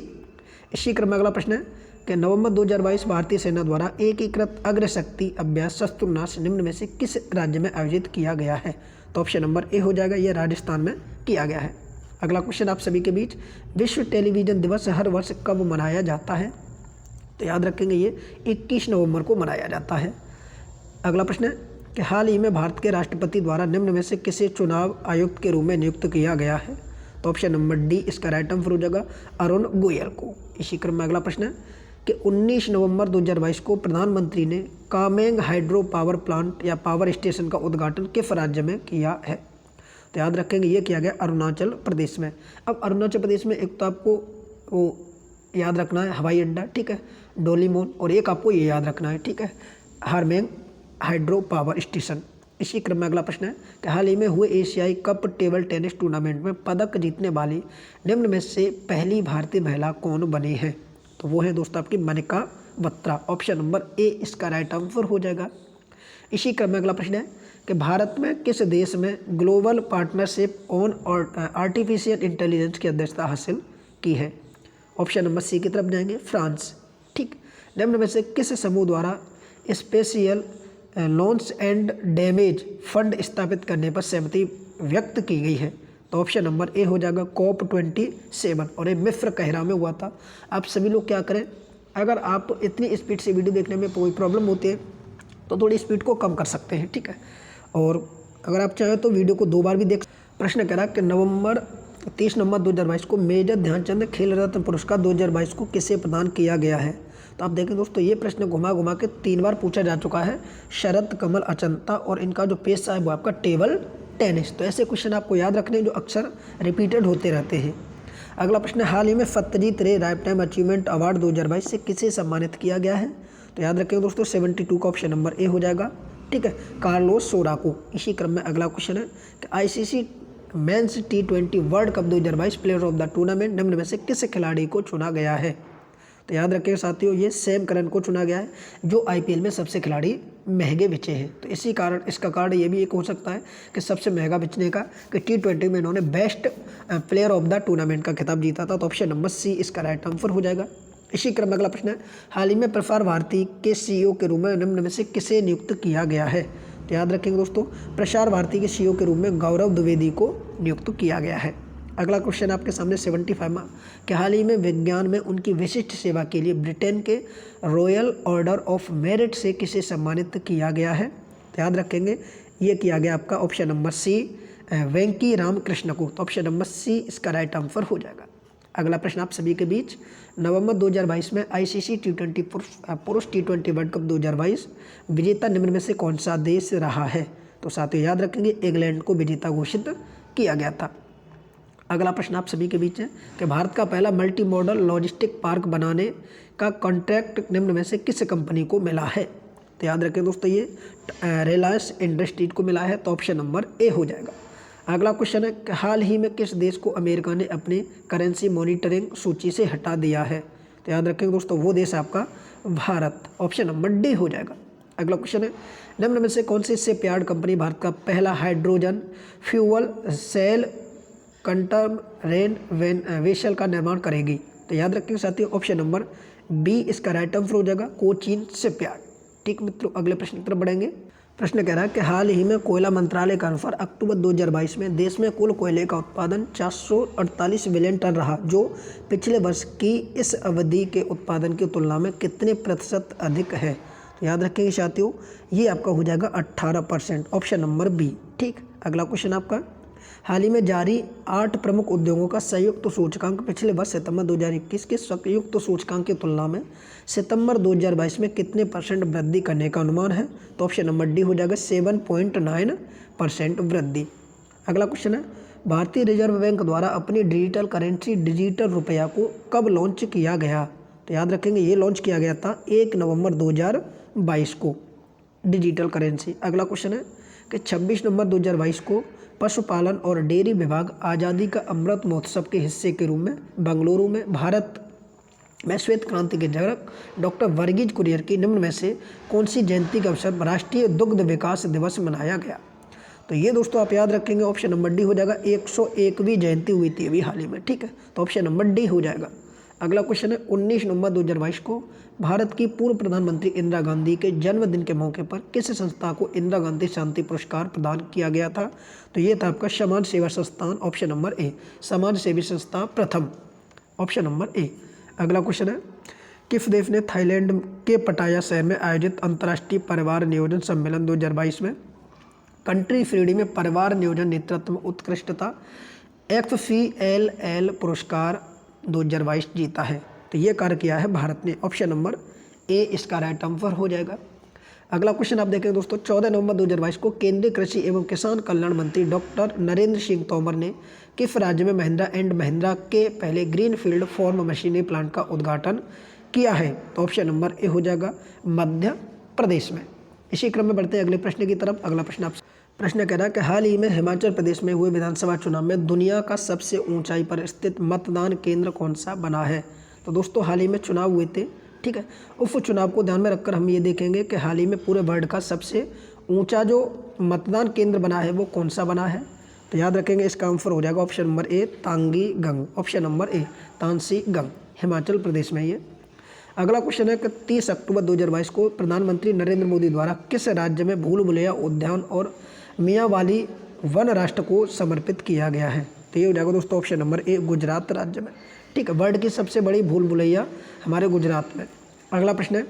इसी क्रम में अगला प्रश्न है कि नवंबर 2022 भारतीय सेना द्वारा एकीकृत अग्रशक्ति अभ्यास शस्त्रनाश निम्न में से किस राज्य में आयोजित किया गया है। तो ऑप्शन नंबर ए हो जाएगा, ये राजस्थान में किया गया है। अगला क्वेश्चन आप सभी के बीच, विश्व टेलीविज़न दिवस हर वर्ष कब मनाया जाता है। तो याद रखेंगे ये 21 नवंबर को मनाया जाता है। अगला प्रश्न है कि हाल ही में भारत के राष्ट्रपति द्वारा निम्न में से किसे चुनाव आयुक्त के रूप में नियुक्त किया गया है। तो ऑप्शन नंबर डी इसका राइट आंसर हो जाएगा, अरुण गोयल को। इसी क्रम में अगला प्रश्न है कि 19 नवंबर 2022 को प्रधानमंत्री ने कामेंग हाइड्रो पावर प्लांट या पावर स्टेशन का उद्घाटन किस राज्य में किया है। तो याद रखेंगे ये किया गया अरुणाचल प्रदेश में। अब अरुणाचल प्रदेश में एक तो आपको वो याद रखना है हवाई अड्डा, ठीक है, डोलीमोन, और एक आपको ये याद रखना है, ठीक है, हारमेंग हाइड्रो पावर स्टेशन। इसी क्रम में अगला प्रश्न है कि हाल ही में हुए एशियाई कप टेबल टेनिस टूर्नामेंट में पदक जीतने वाली निम्न में से पहली भारतीय महिला कौन बनी है। तो वो है दोस्तों आपकी मनिका बत्रा, ऑप्शन नंबर ए इसका राइट आंसर हो जाएगा। इसी क्रम में अगला प्रश्न है कि भारत में किस देश में global partnership on artificial intelligence की अध्यक्षता हासिल की है। ऑप्शन नंबर सी की तरफ जाएंगे, फ्रांस। ठीक, निम्न में से किस समूह द्वारा special launch and damage fund स्थापित करने पर सहमति व्यक्त की गई है। तो ऑप्शन नंबर ए हो जाएगा COP27, और ये मिस्र कहरा में हुआ था। आप सभी लोग क्या करें, अगर आप इतनी स्पीड से वीडियो देखने में कोई प्रॉब्लम होती है तो थोड़ी स्पीड को कम कर सकते हैं, ठीक है। और अगर आप चाहें तो वीडियो को 2 बार भी देख। प्रश्न कह रहा कि 30 नवंबर 2022 को मेजर ध्यानचंद खेल रत्न पुरस्कार 2022 को किसे प्रदान किया गया है। तो आप देखें दोस्तों, ये प्रश्न घुमा घुमा के 3 बार पूछा जा चुका है। शरद कमल अचंता, और इनका जो पेशा है वो आपका टेबल टेनिस। तो ऐसे क्वेश्चन आपको याद रखने हैं जो अक्सर रिपीटेड होते रहते हैं। अगला प्रश्न, हाल ही में सत्यजीत रे लाइफ टाइम अचीवमेंट अवार्ड 2022 से किसे सम्मानित किया गया है। तो याद रखेंगे दोस्तों 72 का ऑप्शन नंबर ए हो जाएगा, ठीक है, कार्लोस सोरा को। इसी क्रम में अगला क्वेश्चन है कि ICC men's T20 world cup 2022 player of the tournament निम्न में से किस खिलाड़ी को चुना गया है। तो याद रखिएगा साथियों, ये सैम करन को चुना गया है, जो IPL में सबसे खिलाड़ी महंगे बिचे हैं। तो इसी कारण इसका कारण ये भी एक हो सकता है कि सबसे महंगा बिचने का, कि T20 में इन्होंने best player of the tournament का खिताब जीता था। तो ऑप्शन नंबर सी इसका राइट आंसर हो जाएगा। इसी क्रम में अगला प्रश्न है, हाल ही में प्रसार भारती के CEO के रूप में निम्न में से किसे नियुक्त किया गया है। तो याद रखेंगे दोस्तों, प्रसार भारती के CEO के रूप में गौरव द्विवेदी को नियुक्त किया गया है। अगला क्वेश्चन आपके सामने 75वां, कि हाल ही में विज्ञान में उनकी विशिष्ट सेवा के लिए ब्रिटेन के रॉयल ऑर्डर ऑफ मेरिट से किसे सम्मानित किया गया है। तो याद रखेंगे ये किया गया आपका ऑप्शन नंबर सी वेंकी रामकृष्ण को। तो ऑप्शन नंबर सी इसका राइट आंसर हो जाएगा। अगला प्रश्न आप सभी के बीच, नवंबर 2022 में ICC T20 पुरुष T20 वर्ल्ड कप 2022 विजेता निम्न में से कौन सा देश रहा है। तो साथियों याद रखेंगे इंग्लैंड को विजेता घोषित किया गया था। अगला प्रश्न आप सभी के बीच है कि भारत का पहला मल्टी मॉडल लॉजिस्टिक पार्क बनाने का कॉन्ट्रैक्ट निम्न में से किस कंपनी को मिला है। तो याद रखें दोस्तों, ये रिलायंस इंडस्ट्रीज को मिला है। तो ऑप्शन नंबर ए हो जाएगा। अगला क्वेश्चन है कि हाल ही में किस देश को अमेरिका ने अपनी करेंसी मॉनिटरिंग सूची से हटा दिया है। तो याद रखेंगे दोस्तों, वो देश आपका भारत, ऑप्शन नंबर डी हो जाएगा। अगला क्वेश्चन है, निम्न में से कौन सी शिपयार्ड कंपनी भारत का पहला हाइड्रोजन फ्यूअल सेल कंटमरेन वेसल का निर्माण करेगी। तो याद रखेंगे साथियों, ऑप्शन नंबर बी इसका राइट आंसर हो जाएगा, कोचीन शिपयार्ड। ठीक मित्रों, अगले प्रश्न की तरफ बढ़ेंगे। प्रश्न कह रहा है कि हाल ही में कोयला मंत्रालय के अनुसार अक्टूबर 2022 में देश में कुल कोयले का उत्पादन 448 बिलियन टन रहा, जो पिछले वर्ष की इस अवधि के उत्पादन की तुलना में कितने प्रतिशत अधिक है। तो याद रखेंगे साथियों, ये आपका हो जाएगा 18%, ऑप्शन नंबर बी। ठीक, अगला क्वेश्चन आपका, हाल ही में जारी 8 प्रमुख उद्योगों का संयुक्त सूचकांक पिछले वर्ष सितंबर 2021 के संयुक्त सूचकांक की तुलना में सितंबर 2022 में कितने % वृद्धि करने का अनुमान है। तो ऑप्शन नंबर डी हो जाएगा 7.9% वृद्धि। अगला क्वेश्चन है, भारतीय रिजर्व बैंक द्वारा अपनी डिजिटल करेंसी डिजिटल रुपया को कब लॉन्च किया गया। तो याद रखेंगे ये लॉन्च किया गया था 1 नवंबर 2022 को, डिजिटल करेंसी। अगला क्वेश्चन है कि 26 नवंबर 2022 को पशुपालन और डेयरी विभाग आज़ादी का अमृत महोत्सव के हिस्से के रूप में बेंगलुरु में भारत में श्वेत क्रांति के जनक डॉक्टर वर्गीज कुरियन की निम्न में से कौन सी जयंती के अवसर पर राष्ट्रीय दुग्ध विकास दिवस मनाया गया। तो ये दोस्तों आप याद रखेंगे, ऑप्शन नंबर डी हो जाएगा। 101वीं जयंती हुई थी अभी हाल ही में। ठीक है, तो ऑप्शन नंबर डी हो जाएगा। अगला क्वेश्चन है, 19 नवंबर 2022 को भारत की पूर्व प्रधानमंत्री इंदिरा गांधी के जन्मदिन के मौके पर किस संस्था को इंदिरा गांधी शांति पुरस्कार प्रदान किया गया था। तो ये था आपका समाज सेवा संस्थान, ऑप्शन नंबर ए, समाज सेवी संस्था प्रथम, ऑप्शन नंबर ए। अगला क्वेश्चन है, किस देश ने थाईलैंड के पटाया शहर में आयोजित अंतर्राष्ट्रीय परिवार नियोजन सम्मेलन 2022 में कंट्री फ्रीडी में परिवार नियोजन नेतृत्व में उत्कृष्टता XCLL पुरस्कार 2022 जीता है। तो ये कार्य किया है भारत ने, ऑप्शन नंबर ए इसका राइट आंसर हो जाएगा। अगला क्वेश्चन आप देखें दोस्तों, 14 नवंबर 2022 को केंद्रीय कृषि एवं किसान कल्याण मंत्री डॉक्टर नरेंद्र सिंह तोमर ने किस राज्य में महिंद्रा एंड महिंद्रा के पहले ग्रीनफील्ड फार्म मशीनरी प्लांट का उद्घाटन किया है। तो ऑप्शन नंबर ए हो जाएगा मध्य प्रदेश में। इसी क्रम में बढ़ते हैं अगले प्रश्न की तरफ। अगला प्रश्न आपसे प्रश्न कह रहा है कि हाल ही में हिमाचल प्रदेश में हुए विधानसभा चुनाव में दुनिया का सबसे ऊंचाई पर स्थित मतदान केंद्र कौन सा बना है। तो दोस्तों हाल ही में चुनाव हुए थे, ठीक है, उस चुनाव को ध्यान में रखकर हम ये देखेंगे कि हाल ही में पूरे वर्ल्ड का सबसे ऊंचा जो मतदान केंद्र बना है वो कौन सा बना है। तो याद रखेंगे इसका आंसर हो जाएगा ऑप्शन नंबर ए तांगी गंग, ऑप्शन नंबर ए तानसी गंग, हिमाचल प्रदेश में ये। अगला क्वेश्चन है कि 30 अक्टूबर 2022 को प्रधानमंत्री नरेंद्र मोदी द्वारा किस राज्य में भूल भुलैया उद्यान और मियावाली वन राष्ट्र को समर्पित किया गया है। तो ये हो जाएगा दोस्तों ऑप्शन नंबर ए गुजरात राज्य में। ठीक है, वर्ल्ड की सबसे बड़ी भूल भुलैया हमारे गुजरात में। अगला प्रश्न है,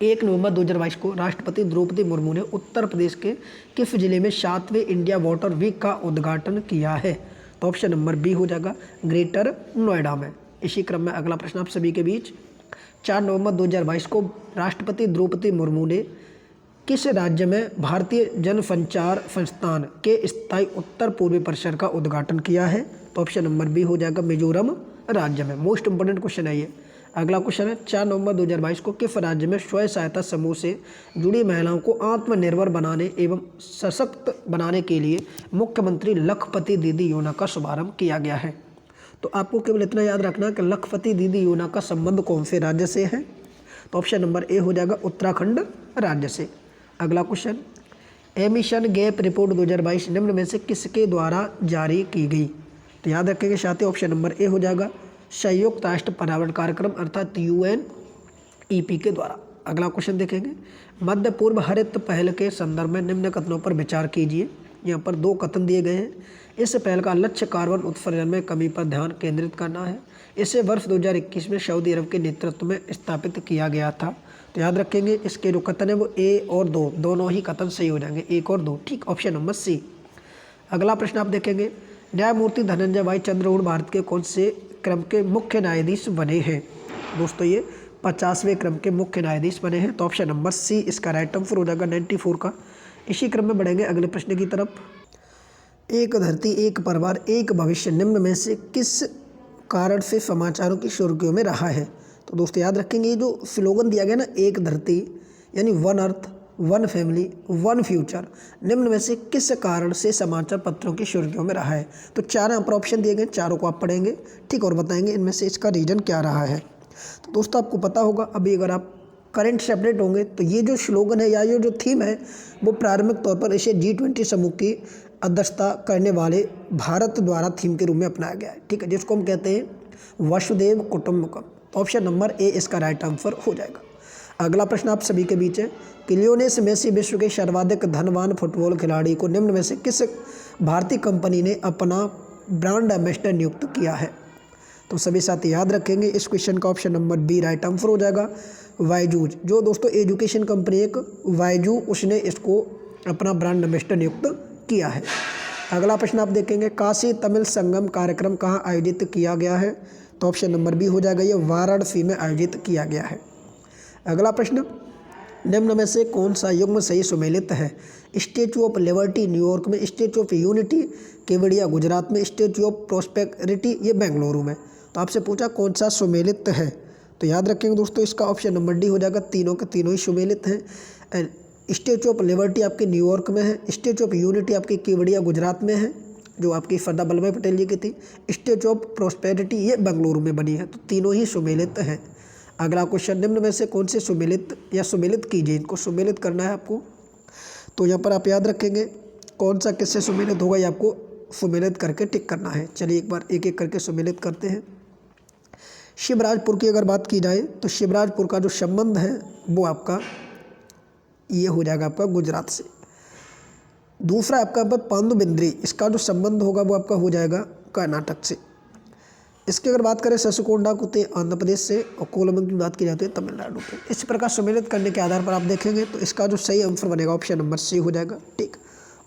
1 नवंबर 2022 को राष्ट्रपति द्रौपदी मुर्मू ने उत्तर प्रदेश के किस जिले में 7वें इंडिया वाटर वीक का उद्घाटन किया है। तो ऑप्शन नंबर बी हो जाएगा ग्रेटर नोएडा में। इसी क्रम में अगला प्रश्न आप सभी के बीच, 4 नवंबर 2022 को राष्ट्रपति द्रौपदी मुर्मू ने किस राज्य में भारतीय जनसंचार संस्थान के स्थायी उत्तर पूर्वी परिसर का उद्घाटन किया है। तो ऑप्शन नंबर बी हो जाएगा मिजोरम राज्य में। मोस्ट इंपोर्टेंट क्वेश्चन है ये। अगला क्वेश्चन है, 4 नवंबर 2022 को किस राज्य में स्वयं सहायता समूह से जुड़ी महिलाओं को आत्मनिर्भर बनाने एवं सशक्त बनाने के लिए मुख्यमंत्री लखपति दीदी योजना का शुभारंभ किया गया है। तो आपको केवल इतना याद रखना कि लखपति दीदी योजना का संबंध कौन से राज्य से है। तो ऑप्शन नंबर ए हो जाएगा उत्तराखंड राज्य से। अगला क्वेश्चन, एमिशन गैप रिपोर्ट 2022 निम्न में से किसके द्वारा जारी की गई। तो याद रखेंगे साथियों ऑप्शन नंबर ए हो जाएगा संयुक्त राष्ट्र पर्यावरण कार्यक्रम अर्थात UNEP के द्वारा। अगला क्वेश्चन देखेंगे, मध्य पूर्व हरित पहल के संदर्भ में निम्न कथनों पर विचार कीजिए। यहाँ पर 2 कथन दिए गए हैं। इस पहल का लक्ष्य कार्बन उत्सर्जन में कमी पर ध्यान केंद्रित करना है। इसे वर्ष 2021 में सऊदी अरब के नेतृत्व में स्थापित किया गया था। तो याद रखेंगे इसके जो कथन है वो ए और 2 दोनों ही कथन सही हो जाएंगे, 1 और 2। ठीक, ऑप्शन नंबर सी। अगला प्रश्न आप देखेंगे, न्यायमूर्ति धनंजय भाई चंद्रचूड़ भारत के कौन से क्रम के मुख्य न्यायाधीश बने हैं। दोस्तों ये 50वें क्रम के मुख्य न्यायाधीश बने हैं। तो ऑप्शन नंबर सी इसका राइट आंसर हो जाएगा 94 का। इसी क्रम में बढ़ेंगे अगले प्रश्न की तरफ। एक धरती एक परिवार एक भविष्य निम्न में से किस कारण से समाचारों की सुर्खियों में रहा है। तो दोस्तों याद रखेंगे ये जो स्लोगन दिया गया ना, एक धरती यानी one earth one family one future, निम्न में से किस कारण से समाचार पत्रों की सुर्खियों में रहा है। तो 4 यहाँ पर ऑप्शन दिए गए, चारों को आप पढ़ेंगे, ठीक, और बताएंगे इनमें से इसका रीजन क्या रहा है। तो दोस्तों आपको पता होगा, अभी अगर आप करंट से अपडेट होंगे तो ये जो स्लोगन है या ये जो थीम है वो प्रारंभिक तौर पर इसे G20 समूह की अध्यक्षता करने वाले भारत द्वारा थीम के रूप में अपनाया गया है। ठीक है, जिसको हम कहते हैं वसुधैव कुटुंबकम। ऑप्शन नंबर ए इसका राइट आंसर हो जाएगा। अगला प्रश्न आप सभी के बीच है कि लियोनेल मेसी विश्व के सर्वाधिक धनवान फुटबॉल खिलाड़ी को निम्न में से किस भारतीय कंपनी ने अपना ब्रांड एम्बेसडर नियुक्त किया है? तो सभी साथी याद रखेंगे इस क्वेश्चन का option number B right answer हो जाएगा। वाइजूज, जो दोस्तों एजुकेशन कंपनी एक वाइजू, उसने इसको अपना ब्रांड एम्बेसडर नियुक्त किया है। अगला प्रश्न आप देखेंगे काशी तमिल संगम कार्यक्रम कहाँ आयोजित किया गया है? तो ऑप्शन नंबर बी हो जाएगा, ये वाराणसी में आयोजित किया गया है। अगला प्रश्न निम्न में से कौन सा युग्म सही सुमेलित है? स्टैचू ऑफ लिबर्टी न्यूयॉर्क में, statue of unity Kevadia Gujarat में, स्टैचू ऑफ प्रोस्पेरिटी ये बेंगलुरु में। तो आपसे पूछा कौन सा सुमेलित है, तो याद रखेंगे दोस्तों इसका ऑप्शन नंबर डी हो जाएगा। तीनों के तीनों ही सुमेलित हैं। स्टैचू ऑफ लिबर्टी आपके न्यूयॉर्क में है, स्टैचू ऑफ यूनिटी आपकी केवड़िया गुजरात में है जो आपकी सरदार वल्लभ भाई पटेल जी की थी, स्टैचू ऑफ प्रोस्पेरिटी ये बेंगलुरु में बनी है। तो तीनों ही सुमेलित हैं। अगला क्वेश्चन निम्न में से कौन से सुमेलित या सुमेलित कीजिए, इनको सुमेलित करना है आपको। तो यहाँ पर आप याद रखेंगे कौन सा किससे सुमेलित होगा, ये आपको सुमेलित करके टिक करना है। चलिए एक बार एक एक करके सुमेलित करते हैं। शिवराजपुर की अगर बात की जाए तो शिवराजपुर का जो संबंध है वो आपका ये हो जाएगा आपका गुजरात से। दूसरा आपका पांडुबिंद्री, इसका जो संबंध होगा वो आपका हो जाएगा कर्नाटक से। इसकी अगर बात करें ससकोंडा को तो आंध्र प्रदेश से, और कोलम की बात की जाती है तमिलनाडु से। इस प्रकार सम्मिलित करने के आधार पर आप देखेंगे तो इसका जो सही आंसर बनेगा ऑप्शन नंबर सी हो जाएगा। ठीक,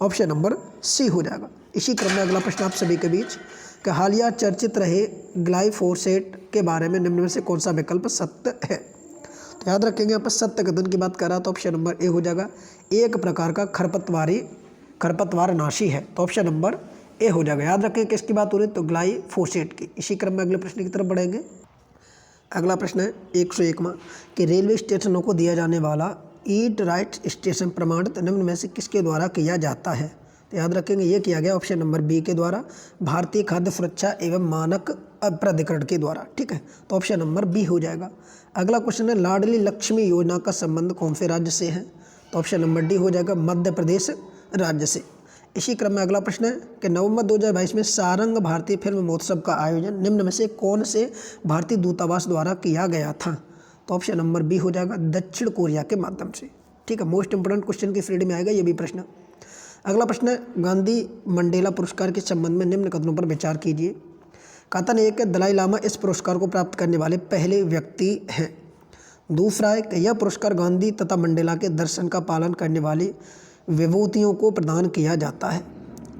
ऑप्शन नंबर सी हो जाएगा। इसी क्रम में अगला प्रश्न आप सभी के बीच कि हालिया चर्चित रहे ग्लाइफोसेट के बारे में निम्न में से कौन सा विकल्प सत्य है? तो याद रखेंगे यहाँ पर सत्य कथन की बात कर रहा तो ऑप्शन नंबर ए हो जाएगा। एक प्रकार का खरपतवारनाशी है, तो ऑप्शन नंबर ए हो जाएगा। याद रखें किसकी बात हो रही है, तो ग्लाइफोसेट की। इसी क्रम में अगले प्रश्न की तरफ बढ़ेंगे। अगला प्रश्न है 101वां कि रेलवे स्टेशनों को दिया जाने वाला ईट राइट स्टेशन प्रमाणित निम्न में से किसके द्वारा किया जाता है? तो याद रखेंगे ये किया गया ऑप्शन नंबर बी के द्वारा, भारतीय खाद्य सुरक्षा एवं मानक प्राधिकरण के द्वारा। ठीक है, तो ऑप्शन नंबर बी हो जाएगा। अगला क्वेश्चन है लाडली लक्ष्मी योजना का संबंध कौन से राज्य से है? तो ऑप्शन नंबर डी हो जाएगा, मध्य प्रदेश राज्य से। इसी क्रम में अगला प्रश्न है कि नवंबर 2022 में सारंग भारतीय फिल्म महोत्सव का आयोजन निम्न में से कौन से भारतीय दूतावास द्वारा किया गया था? तो ऑप्शन नंबर बी हो जाएगा, दक्षिण कोरिया के माध्यम से। ठीक है, मोस्ट इंपोर्टेंट क्वेश्चन की श्रेणी में आएगा ये भी प्रश्न। अगला प्रश्न है गांधी मंडेला पुरस्कार के संबंध में निम्न कथनों पर विचार कीजिए। कथन एक है दलाई लामा इस पुरस्कार को प्राप्त करने वाले पहले व्यक्ति हैं। दूसरा है कि यह पुरस्कार गांधी तथा मंडेला के दर्शन का पालन करने वाली विभूतियों को प्रदान किया जाता है।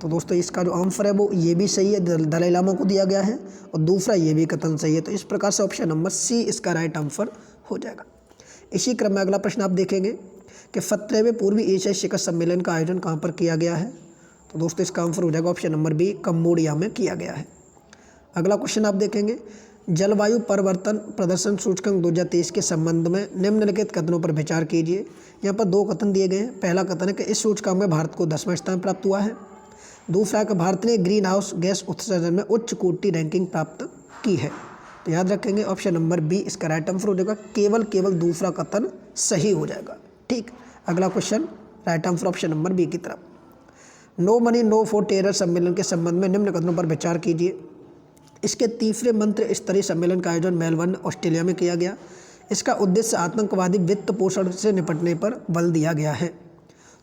तो दोस्तों इसका जो आंसर है वो ये भी सही है, दलाई लामा को दिया गया है, और दूसरा ये भी कथन सही है। तो इस प्रकार से ऑप्शन नंबर सी इसका राइट आंसर हो जाएगा। इसी क्रम में अगला प्रश्न आप देखेंगे कि 17वें पूर्वी एशियाई शिखर सम्मेलन का आयोजन कहाँ पर किया गया है? तो दोस्तों इसका आंसर हो जाएगा ऑप्शन नंबर बी, कंबोडिया में किया गया है। अगला क्वेश्चन आप देखेंगे जलवायु परिवर्तन प्रदर्शन सूचकांक 2023 के संबंध में निम्नलिखित कथनों पर विचार कीजिए। यहाँ पर दो कथन दिए गए हैं। पहला कथन है कि इस सूचकांक में भारत को 10वां स्थान प्राप्त हुआ है। दूसरा कि भारत ने ग्रीन हाउस गैस उत्सर्जन में उच्च कोटि रैंकिंग प्राप्त की है। तो याद रखेंगे ऑप्शन नंबर बी इसका राइट आंसर हो जाएगा। केवल दूसरा कथन सही हो जाएगा। ठीक, अगला question right answer option number B की तरफ। No money no for terror सम्मेलन के संबंध में निम्न कथनों पर विचार कीजिए। इसके तीसरे मंत्र स्तरीय सम्मेलन का आयोजन मेलबर्न ऑस्ट्रेलिया में किया गया। इसका उद्देश्य आतंकवादी वित्त पोषण से निपटने पर बल दिया गया है।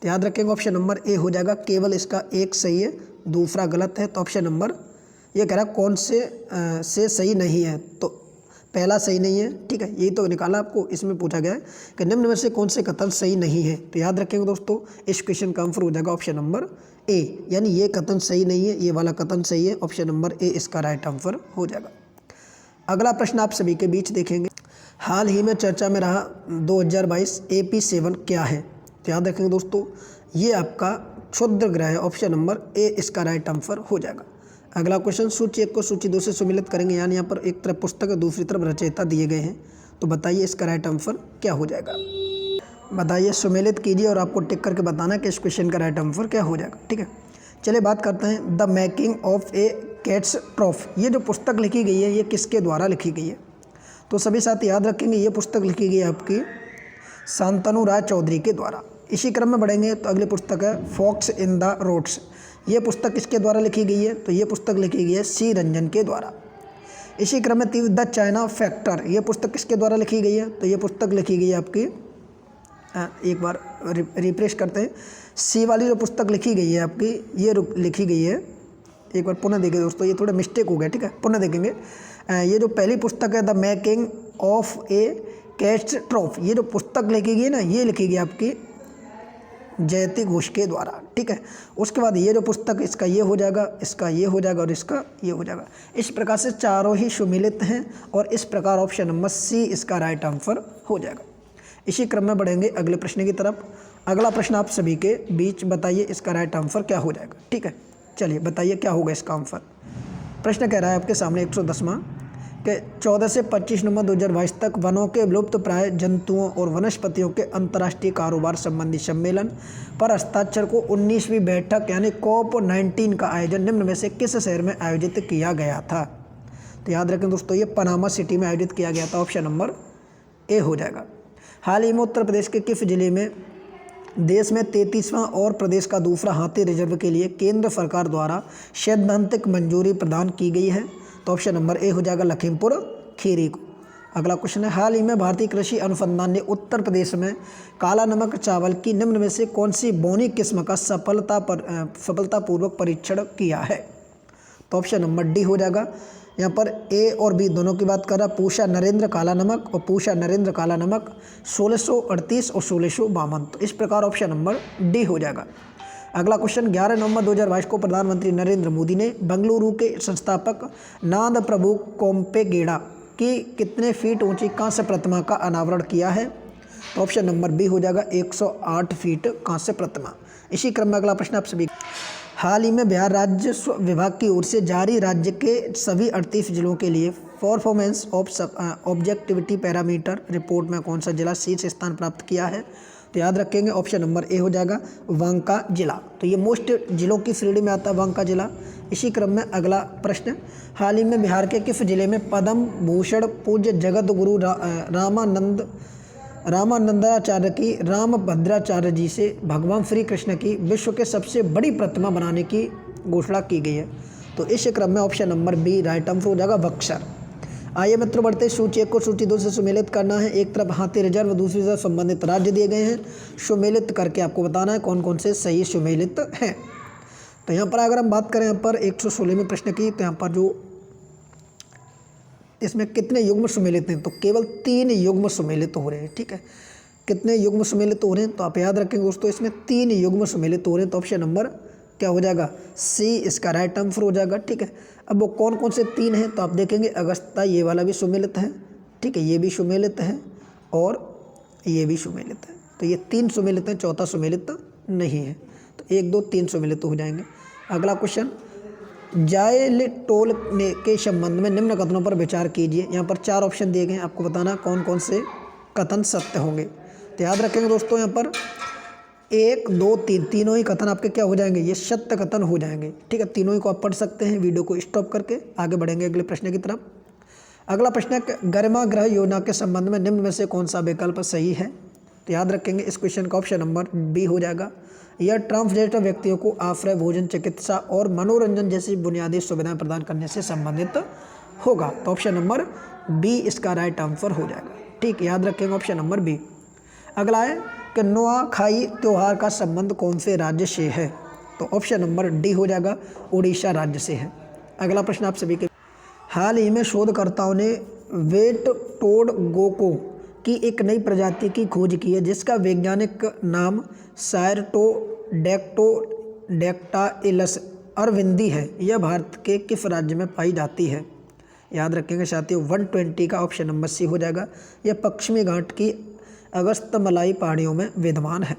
तो याद रखेंगे ऑप्शन नंबर ए हो जाएगा। केवल इसका एक सही है, दूसरा गलत है। तो ऑप्शन नंबर ये कह रहा है कौन से सही नहीं है, तो पहला सही नहीं है। ठीक है, यही तो निकाला आपको। इसमें पूछा गया है कि निम्न में से कौन से कथन सही नहीं है। तो याद रखेंगे दोस्तों इस क्वेश्चन का आंसर हो जाएगा ऑप्शन नंबर ए, यानी ये कथन सही नहीं है, ये वाला कथन सही है। ऑप्शन नंबर ए इसका राइट आंसर हो जाएगा। अगला प्रश्न आप सभी के बीच देखेंगे हाल ही में चर्चा में रहा 2022 AP7 क्या है? तो याद रखेंगे दोस्तों ये आपका क्षुद्र ग्रह है। ऑप्शन नंबर ए इसका राइट आंसर हो जाएगा। अगला क्वेश्चन सूची 1 को सूची 2 से सुमिलित करेंगे, यानी यहाँ पर एक तरफ पुस्तक है दूसरी तरफ रचयिता दिए गए हैं। तो बताइए इसका राइट आंसर क्या हो जाएगा? बताइए, सुमेलित कीजिए और आपको टिक करके बताना कि इस क्वेश्चन का राइट आंसर क्या हो जाएगा। ठीक है, चलिए बात करते हैं the making of A cats ट्रॉफ। ये जो पुस्तक लिखी गई है ये किसके द्वारा लिखी गई है? तो सभी साथी याद रखेंगे ये पुस्तक लिखी गई है आपकी शांतनु राय चौधरी के द्वारा। इसी क्रम में बढ़ेंगे तो अगली पुस्तक है फॉक्स इन द रोड्स। ये पुस्तक किसके द्वारा लिखी गई है? तो ये पुस्तक लिखी गई है सी रंजन के द्वारा। इसी क्रम में द चाइना फैक्टर, ये पुस्तक किसके द्वारा लिखी गई है? तो ये पुस्तक लिखी गई है आपकी, एक बार रिफ्रेश करते हैं, सी वाली जो पुस्तक लिखी गई है आपकी, ये लिखी गई है, एक बार पुनः देखें दोस्तों, ये थोड़ा मिस्टेक हो गया, ठीक है, पुनः देखेंगे। ये जो पहली पुस्तक है द मेकिंग ऑफ ए कैटस्ट्रॉफ, ये जो पुस्तक लिखी गई ना, ये लिखी गई आपकी जयति घोष के द्वारा, ठीक है। उसके बाद ये जो पुस्तक, इसका ये हो जाएगा, इसका ये हो जाएगा और इसका ये हो जाएगा। इस प्रकार से चारों ही सुमिलित हैं और इस प्रकार ऑप्शन नंबर सी इसका राइट आंसर हो जाएगा। इसी क्रम में बढ़ेंगे अगले प्रश्न की तरफ। अगला प्रश्न आप सभी के बीच बताइए इसका राइट आंसर क्या हो जाएगा, ठीक है। चलिए बताइए क्या होगा इसका आंसर। प्रश्न कह रहा है आपके सामने 110वां कि 14 से 25 नवंबर 2022 तक वनों के विलुप्त प्राय जंतुओं और वनस्पतियों के अंतर्राष्ट्रीय कारोबार संबंधी सम्मेलन पर हस्ताक्षर को 19वीं बैठक यानी COP19 का आयोजन निम्न में से किस शहर में आयोजित किया गया था? तो याद रखें दोस्तों, ये पनामा सिटी में आयोजित किया गया था, ऑप्शन नंबर ए हो जाएगा। हाल ही में उत्तर प्रदेश के किस जिले में देश में 33वां और प्रदेश का दूसरा हाथी रिजर्व के लिए केंद्र सरकार द्वारा सैद्धांतिक मंजूरी प्रदान की गई है? तो ऑप्शन नंबर ए हो जाएगा लखीमपुर खीरी को। अगला क्वेश्चन है, हाल ही में भारतीय कृषि अनुसंधान ने उत्तर प्रदेश में काला नमक चावल की निम्न में से कौन सी बोनी किस्म का सफलतापूर्वक परीक्षण किया है? तो ऑप्शन नंबर डी हो जाएगा। यहाँ पर ए और बी दोनों की बात कर रहा, पूषा नरेंद्र काला नमक और पूषा नरेंद्र काला नमक 1638 और 1652। तो इस प्रकार ऑप्शन नंबर डी हो जाएगा। अगला क्वेश्चन, 11 नवंबर 2022 को प्रधानमंत्री नरेंद्र मोदी ने बेंगलुरु के संस्थापक नाद प्रभु कोम्पेगौड़ा की कितने फीट ऊंची कांस्य प्रतिमा का अनावरण किया है? तो ऑप्शन नंबर बी हो जाएगा 108 फीट कांस्य प्रतिमा। इसी क्रम में अगला प्रश्न आप सभी, हाल ही में बिहार राजस्व विभाग की ओर से जारी राज्य के सभी 38 जिलों के लिए परफॉर्मेंस ऑब्जेक्टिविटी पैरामीटर रिपोर्ट में कौन सा जिला शीर्ष स्थान प्राप्त किया है? तो याद रखेंगे ऑप्शन नंबर ए हो जाएगा बांका जिला। तो ये मोस्ट जिलों की श्रेणी में आता है बांका जिला। इसी क्रम में अगला प्रश्न, हाल ही में बिहार के किस जिले में पद्म भूषण पूज्य जगत गुरु रामानंदाचार्य की रामभद्राचार्य जी से भगवान श्री कृष्ण की विश्व के सबसे बड़ी प्रतिमा बनाने की घोषणा की गई है? तो इस क्रम में option number B right answer हो जाएगा बक्सर। आइए मित्रों बढ़ते, सूची 1 को सूची 2 से सुमेलित करना है। एक तरफ हाथी रिजर्व, दूसरी तरफ संबंधित राज्य दिए गए हैं, सुमेलित करके आपको बताना है कौन कौन से सही सुमेलित हैं। तो यहाँ पर अगर हम बात करें यहाँ पर 116वें प्रश्न की, तो यहाँ पर जो इसमें कितने युग्म सुमेलित हैं? तो केवल 3 युग्म सुमेलित हो रहे हैं, ठीक है। कितने युग्म सुमेलित हो रहे हैं? तो आप याद रखेंगे दोस्तों, इसमें 3 युग्म सुमेलित हो रहे हैं। तो ऑप्शन नंबर क्या हो जाएगा? सी इसका राइट आंसर हो जाएगा, ठीक है। अब वो कौन कौन से 3 हैं? तो आप देखेंगे अगस्ता, ये वाला भी सुमेलित है, ठीक है, ये भी सुमेलित है और ये भी सुमेलित है। तो ये 3 सुमेलित हैं, चौथा सुमेलित नहीं है। तो 1 2 3 सुमेलित हो जाएंगे। अगला क्वेश्चन, जायल टोल के संबंध में निम्न कथनों पर विचार कीजिए। यहाँ पर 4 ऑप्शन दिए गए हैं, आपको बताना कौन कौन से कथन सत्य होंगे। तो याद रखेंगे दोस्तों, यहाँ पर 1 2 3 तीनों ही कथन आपके क्या हो जाएंगे? ये सत्य कथन हो जाएंगे, ठीक है। तीनों ही को आप पढ़ सकते हैं। वीडियो को स्टॉप करके आगे बढ़ेंगे अगले प्रश्न की तरफ। अगला प्रश्न है, गरिमा गृह योजना के संबंध में निम्न में से कौन सा विकल्प सही है? तो याद रखेंगे इस क्वेश्चन का ऑप्शन नंबर बी हो जाएगा। यह ट्रांसजेंडर व्यक्तियों को आश्रय, भोजन, चिकित्सा और मनोरंजन जैसी बुनियादी सुविधाएं प्रदान करने से संबंधित होगा। तो ऑप्शन नंबर बी इसका राइट आंसर हो जाएगा, ठीक, याद रखेंगे ऑप्शन नंबर बी। अगला है कि नुआखाई त्यौहार का संबंध कौन से राज्य से है? तो ऑप्शन नंबर डी हो जाएगा, उड़ीसा राज्य से है। अगला प्रश्न आप सभी के, हाल ही में शोधकर्ताओं ने वेट टोड गोको की एक नई प्रजाति की खोज की है जिसका वैज्ञानिक नाम सायरटोडेक्टाइलस अरविंदी है। यह भारत के किस राज्य में पाई जाती है? याद रखेंगे साथियों 120 का ऑप्शन नंबर सी हो जाएगा। यह पश्चिमी घाट की अगस्तमलाई पहाड़ियों में विद्यमान है।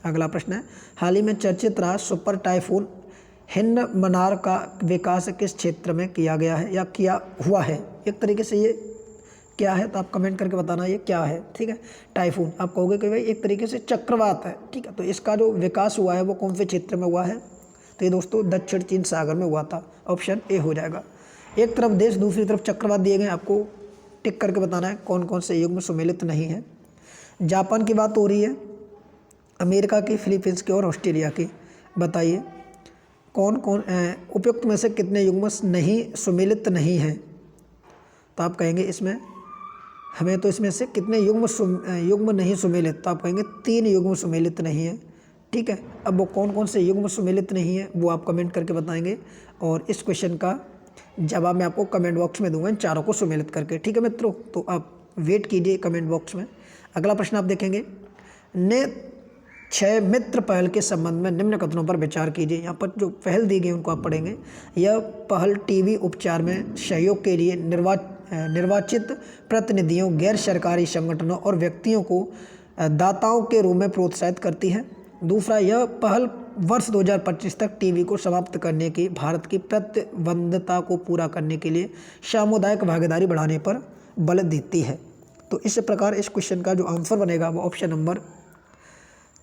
अगला प्रश्न है, हाल ही में चर्चित रहा सुपर टाइफून हिंडमनार का विकास किस क्षेत्र में किया गया है या किया हुआ है? एक तरीके से ये क्या है, तो आप कमेंट करके बताना ये क्या है, ठीक है। टाइफून आप कहोगे कि भाई एक तरीके से चक्रवात है, ठीक है। तो इसका जो विकास हुआ है वो कौन से क्षेत्र में हुआ है? तो ये दोस्तों दक्षिण चीन सागर में हुआ था, ऑप्शन ए हो जाएगा। एक तरफ देश, दूसरी तरफ चक्रवात दिए गए, आपको टिक करके बताना है कौन कौन से युग्म सुमेलित नहीं है। जापान की बात हो रही है, अमेरिका की, फिलीपींस की और ऑस्ट्रेलिया की। बताइए कौन कौन उपयुक्त में से कितने युग्म नहीं सुमेलित नहीं हैं? तो आप कहेंगे इसमें हमें तो इसमें से कितने युग्म नहीं सुमेलित, तो आप कहेंगे 3 युग्म सुमेलित नहीं है। ठीक है, अब वो कौन कौन से युग्म सुमेलित नहीं है वो आप कमेंट करके बताएंगे, और इस क्वेश्चन का जवाब मैं आपको कमेंट बॉक्स में दूंगा इन चारों को सुमेलित करके। ठीक है मित्रों, तो आप वेट कीजिए कमेंट बॉक्स में। अगला प्रश्न आप देखेंगे, ने 6 मित्र पहल के संबंध में निम्न कथनों पर विचार कीजिए। यहाँ पर जो पहल दी गई उनको आप पढ़ेंगे। यह पहल टीबी उपचार में सहयोग के लिए निर्वाचित प्रतिनिधियों, गैर सरकारी संगठनों और व्यक्तियों को दाताओं के रूप में प्रोत्साहित करती है। दूसरा, यह पहल वर्ष 2025 तक टीबी को समाप्त करने की भारत की प्रतिबद्धता को पूरा करने के लिए सामुदायिक भागीदारी बढ़ाने पर बल देती है। तो इस प्रकार इस क्वेश्चन का जो आंसर बनेगा वो ऑप्शन नंबर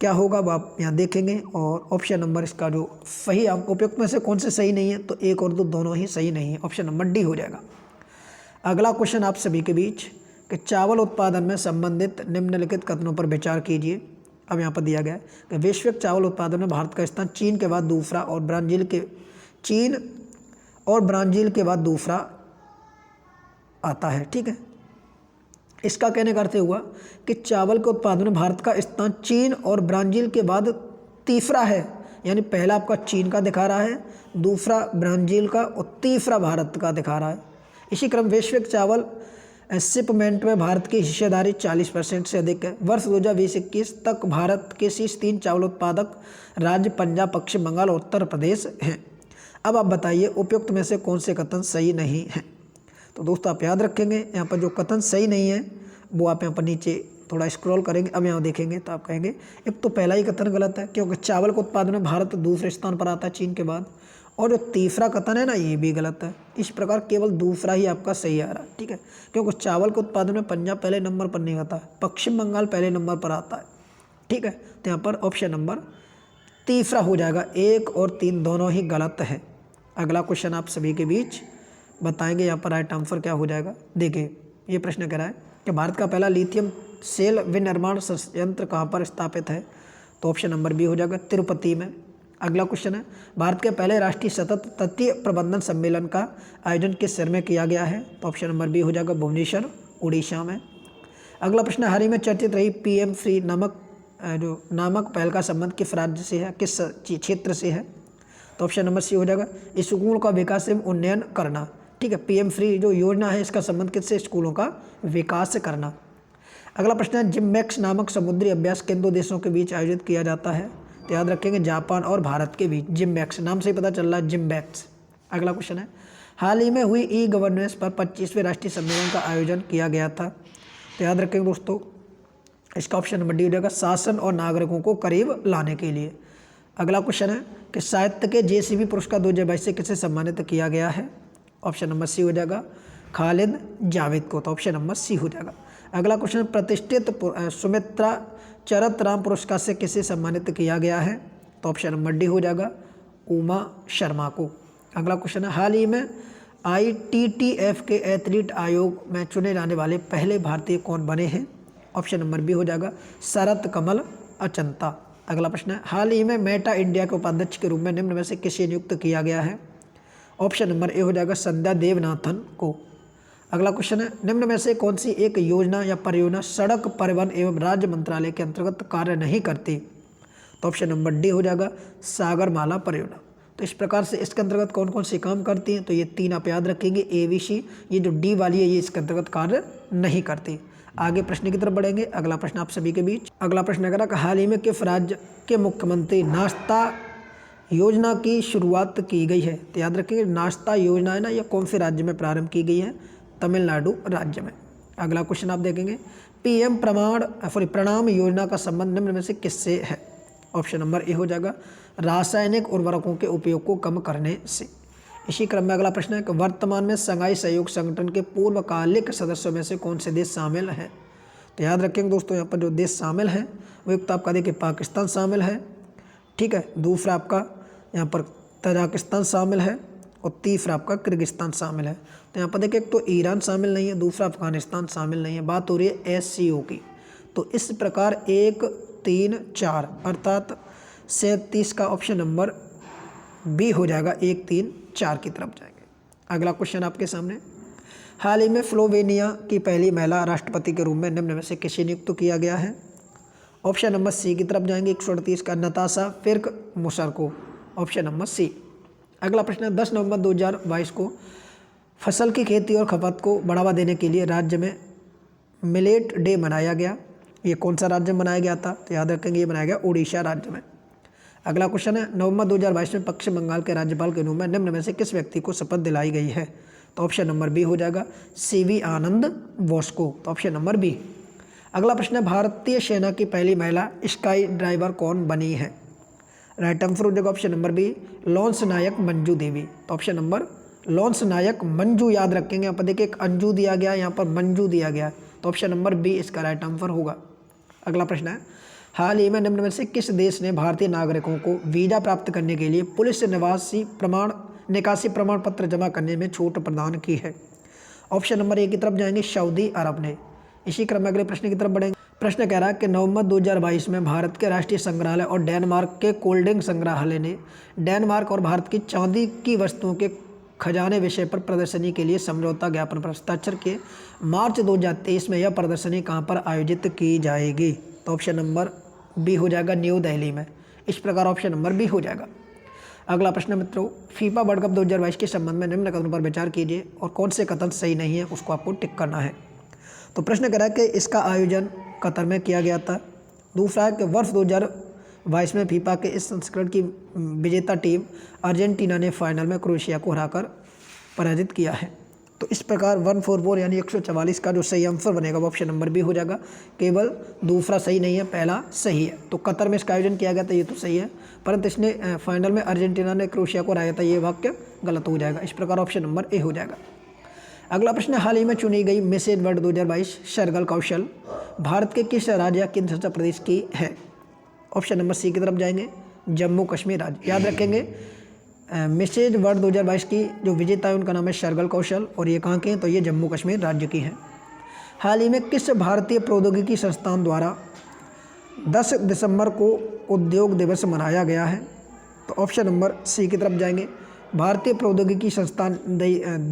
क्या होगा वो आप यहाँ देखेंगे, और ऑप्शन नंबर इसका जो सही उपयुक्त में से कौन से सही नहीं है, तो 1 और 2 दोनों ही सही नहीं है, ऑप्शन नंबर डी हो जाएगा। अगला क्वेश्चन आप सभी के बीच कि चावल उत्पादन में संबंधित निम्नलिखित कथनों पर विचार कीजिए। अब यहाँ पर दिया गया है कि वैश्विक चावल उत्पादन में भारत का स्थान चीन के बाद दूसरा और ब्राज़ील के बाद दूसरा आता है। ठीक है, इसका कहने का अर्थ हुआ कि चावल के उत्पादन में भारत का स्थान चीन और ब्राज़ील के बाद तीसरा है, यानी पहला आपका चीन का दिखा रहा है, दूसरा ब्राज़ील का और तीसरा भारत का दिखा रहा है। इसी क्रम वैश्विक चावल शिपमेंट में भारत की हिस्सेदारी 40% से अधिक है। वर्ष 2020-21 तक भारत के शीर्ष 3 चावल उत्पादक राज्य पंजाब, पश्चिम बंगाल और उत्तर प्रदेश हैं। अब आप बताइए उपयुक्त में से कौन से कथन सही नहीं हैं। तो दोस्तों आप याद रखेंगे, यहाँ पर जो कथन सही नहीं है वो आप यहाँ पर नीचे थोड़ा स्क्रॉल करेंगे। अब यहाँ देखेंगे तो आप कहेंगे एक तो पहला ही कथन गलत है, क्योंकि चावल के उत्पादन में भारत दूसरे स्थान पर आता है चीन के बाद, और जो तीसरा कथन है ना ये भी गलत है। इस प्रकार केवल दूसरा ही आपका सही आ रहा है। ठीक है, क्योंकि चावल के उत्पादन में पंजाब पहले नंबर पर नहीं आता है, पश्चिम बंगाल पहले नंबर पर आता है। ठीक है, तो यहाँ पर ऑप्शन नंबर तीसरा हो जाएगा। 1 और 3 दोनों ही गलत है। अगला क्वेश्चन आप सभी के बीच बताएंगे, यहाँ पर राइट आंसर क्या हो जाएगा। देखिए ये प्रश्न कह रहा है कि भारत का पहला लिथियम सेल विनिर्माण संयंत्र कहाँ पर स्थापित है, तो ऑप्शन नंबर बी हो जाएगा, तिरुपति में। अगला क्वेश्चन है, भारत के पहले राष्ट्रीय सतत तटीय प्रबंधन सम्मेलन का आयोजन किस शहर में किया गया है, तो ऑप्शन नंबर बी हो जाएगा, भुवनेश्वर, उड़ीसा में। अगला प्रश्न, हाल ही में चर्चित रही PM श्री नामक पहल का संबंध किस राज्य से है, किस क्षेत्र से है, तो ऑप्शन नंबर सी हो जाएगा, स्कूलों का विकास एवं उन्नयन करना। ठीक है, PM श्री जो योजना है इसका संबंध किससे, स्कूलों का विकास करना। अगला प्रश्न है, जिम्मैक्स नामक समुद्री अभ्यास किन 2 देशों के बीच आयोजित किया जाता है, तो याद रखेंगे जापान और भारत के बीच। जिम्मैक्स नाम से ही पता चल रहा है, जिम्मैक्स। अगला क्वेश्चन है, हाल ही में हुई ई-गवर्नेंस पर 25वें राष्ट्रीय सम्मेलन का आयोजन किया गया था, तो याद रखेंगे दोस्तों इसका ऑप्शन नंबर डी हो जाएगा, शासन और नागरिकों को करीब लाने के लिए। अगला क्वेश्चन है कि साहित्य के JCB पुरस्कार 2022 से किसे सम्मानित किया गया है, ऑप्शन नंबर सी हो जाएगा, खालिद जावेद को, तो ऑप्शन नंबर सी हो जाएगा। अगला क्वेश्चन, प्रतिष्ठित सुमित्रा चरतराम पुरस्कार से किसे सम्मानित किया गया है, तो ऑप्शन नंबर डी हो जाएगा, उमा शर्मा को। अगला क्वेश्चन है, हाल ही में ITTF के एथलीट आयोग में चुने जाने वाले पहले भारतीय कौन बने हैं, ऑप्शन नंबर बी हो जाएगा, शरत कमल अचंता। अगला प्रश्न है, हाल ही में मेटा इंडिया के उपाध्यक्ष के रूप में निम्न में से किसे नियुक्त किया गया है, ऑप्शन नंबर ए हो जाएगा, संध्या देवनाथन को। अगला क्वेश्चन है, निम्न में से कौन सी एक योजना या परियोजना सड़क परिवहन एवं राज्य मंत्रालय के अंतर्गत कार्य नहीं करती, तो ऑप्शन नंबर डी हो जाएगा, सागरमाला परियोजना। तो इस प्रकार से इसके अंतर्गत कौन कौन से काम करती हैं, तो ये 3 आप याद रखेंगे, ABC। ये जो डी वाली है ये इसके अंतर्गत कार्य नहीं करती। आगे प्रश्न की तरफ बढ़ेंगे। अगला प्रश्न आप सभी के बीच, अगला प्रश्न कह रहा है, हाल ही में किस राज्य के मुख्यमंत्री नाश्ता योजना की शुरुआत की गई है, तो याद रखेंगे नाश्ता योजना है ना, यह कौन से राज्य में प्रारंभ की गई है, तमिलनाडु राज्य में। अगला क्वेश्चन आप देखेंगे, PM प्रणाम योजना का संबंध निम्न में से किससे है, ऑप्शन नंबर ए हो जाएगा, रासायनिक उर्वरकों के उपयोग को कम करने से। इसी क्रम में अगला प्रश्न है कि वर्तमान में संघाई सहयोग संगठन के पूर्वकालिक सदस्यों में से कौन से देश शामिल हैं, तो याद रखेंगे दोस्तों यहाँ पर जो देश शामिल हैं वो एक तो आपका देखिए पाकिस्तान शामिल है, ठीक है, दूसरा आपका यहाँ पर तजाकिस्तान शामिल है, और तीसरा आपका किर्गिस्तान शामिल है। तो यहाँ पर देखिए एक तो ईरान शामिल नहीं है, दूसरा अफगानिस्तान शामिल नहीं है। बात हो रही है SCO की। तो इस प्रकार 1, 3, 4 अर्थात 37 का ऑप्शन नंबर बी हो जाएगा, 1, 3, 4 की तरफ जाएंगे। अगला क्वेश्चन आपके सामने, हाल ही में स्लोवेनिया की पहली महिला राष्ट्रपति के रूप में निम्न में से किसे नियुक्त किया गया है? ऑप्शन नंबर सी की तरफ जाएंगे 138 का नताशा फिर्क-मुशर को, ऑप्शन नंबर सी। अगला प्रश्न है 10 नवंबर 2022 को फसल की खेती और खपत को बढ़ावा देने के लिए राज्य में मिलेट डे मनाया गया। ये कौन सा राज्य में मनाया गया था? तो याद रखेंगे ये मनाया गया उड़ीसा राज्य में। अगला क्वेश्चन है नवंबर 2022 में पश्चिम बंगाल के राज्यपाल के रूप में निम्न में से किस व्यक्ति को शपथ दिलाई गई है? तो ऑप्शन नंबर बी हो जाएगा सीवी आनंद बोस को, तो ऑप्शन नंबर बी। अगला प्रश्न है भारतीय सेना की पहली महिला स्काई ड्राइवर कौन बनी है? राइट आंसर हो जाएगा ऑप्शन नंबर बी लॉन्स नायक मंजू देवी, तो ऑप्शन नंबर लॉन्स नायक मंजू। याद रखेंगे यहाँ पर देखिए एक अंजू दिया गया, यहाँ पर मंजू दिया गया, तो ऑप्शन नंबर बी इसका राइट आंसर होगा। अगला प्रश्न है हाल ही में निम्न में से किस देश ने भारतीय नागरिकों को वीज़ा प्राप्त करने के लिए पुलिस निकासी प्रमाण पत्र जमा करने में छूट प्रदान की है? ऑप्शन नंबर ए की तरफ जाएंगे सऊदी अरब ने। इसी क्रम में अगले प्रश्न की तरफ बढ़ेंगे। प्रश्न कह रहा है कि नवंबर 2022 में भारत के राष्ट्रीय संग्रहालय और डेनमार्क के कोल्डिंग संग्रहालय ने डेनमार्क और भारत की चांदी की वस्तुओं के खजाने विषय पर प्रदर्शनी के लिए समझौता ज्ञापन पर हस्ताक्षर किए। मार्च 2023 में यह प्रदर्शनी कहाँ पर आयोजित की जाएगी? तो ऑप्शन नंबर बी हो जाएगा न्यू दिल्ली में। इस प्रकार ऑप्शन नंबर बी हो जाएगा। अगला प्रश्न मित्रों फीफा वर्ल्ड कप 2022 के संबंध में निम्न कथनों पर विचार कीजिए और कौन से कथन सही नहीं है उसको आपको टिक करना है। तो प्रश्न कह रहा है कि इसका आयोजन कतर में किया गया था। दूसरा है कि वर्ष 2022 में फीफा के इस संस्करण की विजेता टीम अर्जेंटीना ने फाइनल में क्रोएशिया को हराकर पराजित किया है। तो इस प्रकार 144 यानी 144 का जो सही आंसर बनेगा वो ऑप्शन नंबर बी हो जाएगा। केवल दूसरा सही नहीं है, पहला सही है। तो कतर में इसका आयोजन किया गया था, ये तो सही है, परंतु इसने फाइनल में अर्जेंटीना ने क्रोएशिया को हराया था, ये वाक्य गलत हो जाएगा। इस प्रकार ऑप्शन नंबर ए हो जाएगा। अगला प्रश्न हाल ही में चुनी गई मिसेज वर्ल्ड 2022 शर्गल कौशल भारत के किस राज्य या केंद्र शासित प्रदेश की है? ऑप्शन नंबर सी की तरफ जाएंगे जम्मू कश्मीर राज्य। याद रखेंगे मिसेज वर्ल्ड 2022 की जो विजेता है उनका नाम है शर्गल कौशल और ये कहाँ के हैं? तो ये जम्मू कश्मीर राज्य की हैं। हाल ही में किस भारतीय प्रौद्योगिकी संस्थान द्वारा 10 दिसंबर को उद्योग दिवस मनाया गया है? तो ऑप्शन नंबर सी की तरफ जाएंगे भारतीय प्रौद्योगिकी संस्थान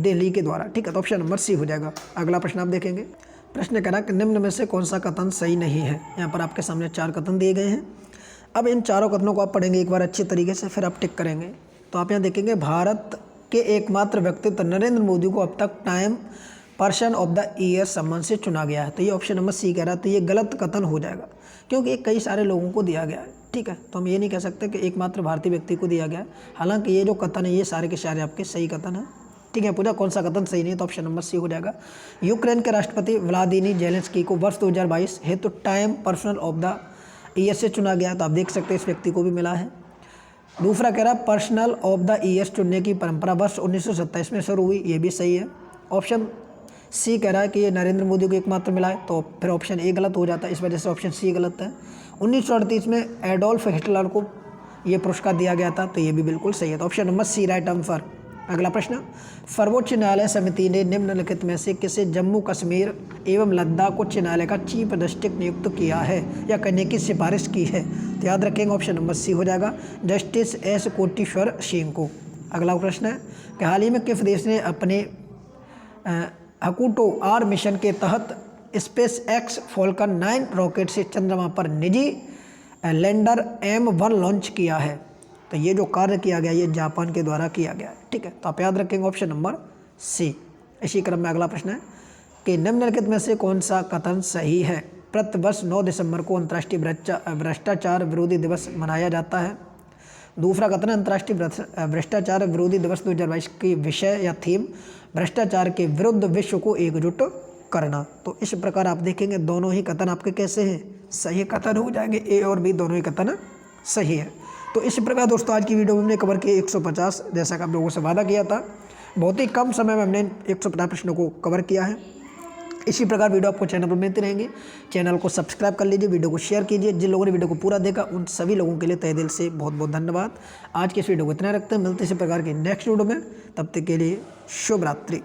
दिल्ली के द्वारा, ठीक है, तो ऑप्शन नंबर सी हो जाएगा। अगला प्रश्न आप देखेंगे। प्रश्न कह रहा है कि निम्न में से कौन सा कथन सही नहीं है? यहाँ पर आपके सामने 4 कथन दिए गए हैं। अब इन चारों कथनों को आप पढ़ेंगे एक बार अच्छी तरीके से, फिर आप टिक करेंगे। तो आप यहाँ देखेंगे भारत के एकमात्र व्यक्तित्व नरेंद्र मोदी को अब तक time person of the year सम्मान से चुना गया है। तो ये ऑप्शन नंबर सी कह रहा है, तो ये गलत कथन हो जाएगा क्योंकि कई सारे लोगों को दिया गया है, ठीक है। तो हम ये नहीं कह सकते कि एकमात्र भारतीय व्यक्ति को दिया गया है। हालांकि ये जो कथन है ये सारे के सारे आपके सही कथन है, ठीक है। पूछा कौन सा कथन सही नहीं है, तो ऑप्शन नंबर सी हो जाएगा। यूक्रेन के राष्ट्रपति व्लादिमीर जेलेंस्की को वर्ष 2022 हेतु time person of the year से चुना गया। तो आप देख सकते हैं इस व्यक्ति को भी मिला है। दूसरा कह रहा है पर्सनल ऑफ द ईयर चुनने की परंपरा वर्ष 1927 में शुरू हुई, ये भी सही है। ऑप्शन सी कह रहा है कि ये नरेंद्र मोदी को एकमात्र मिला है, तो फिर ऑप्शन ए गलत हो जाता है, इस वजह से ऑप्शन सी गलत है। 1938 में एडोल्फ हिटलर को ये पुरस्कार दिया गया था, तो ये भी बिल्कुल सही है, तो option number C right answer. अगला प्रश्न, सर्वोच्च न्यायालय समिति ने निम्नलिखित में से किसे जम्मू कश्मीर एवं लद्दाख उच्च न्यायालय का चीफ जस्टिस नियुक्त किया है या करने की सिफारिश की है? तो याद रखेंगे ऑप्शन नंबर सी हो जाएगा, जस्टिस एस कोटेश्वर सिंह को। अगला प्रश्न है कि हाल ही में किस देश ने अपने हकुटो आर मिशन के तहत स्पेस एक्स फॉल्कन 9 रॉकेट से चंद्रमा पर निजी लैंडर M1 लॉन्च किया है? तो ये जो कार्य किया गया ये जापान के द्वारा किया गया है, ठीक है। तो आप याद रखेंगे ऑप्शन नंबर सी। इसी क्रम में अगला प्रश्न है कि निम्नलिखित में से कौन सा कथन सही है? प्रतिवर्ष 9 दिसंबर को अंतर्राष्ट्रीय भ्रष्टाचार विरोधी दिवस मनाया जाता है। दूसरा कथन, अंतर्राष्ट्रीय भ्रष्टाचार विरोधी दिवस 2022 की विषय या थीम भ्रष्टाचार के विरुद्ध विश्व को एकजुट करना। तो इस प्रकार आप देखेंगे दोनों ही कथन आपके कैसे हैं? सही कथन हो जाएंगे, ए और बी दोनों ही कथन सही है। तो इस प्रकार दोस्तों आज की वीडियो में हमने कवर किए 150, जैसा कि आप लोगों से वादा किया था। बहुत ही कम समय में हमने 150 प्रश्नों को कवर किया है। इसी प्रकार वीडियो आपको चैनल पर मिलती रहेंगी। चैनल को सब्सक्राइब कर लीजिए, वीडियो को शेयर कीजिए। जिन लोगों ने वीडियो को पूरा देखा उन सभी लोगों के लिए तहे दिल से बहुत बहुत धन्यवाद। आज के इस वीडियो को इतना रखते हैं, मिलते इसी प्रकार के नेक्स्ट वीडियो में, तब तक के लिए शुभ रात्रि।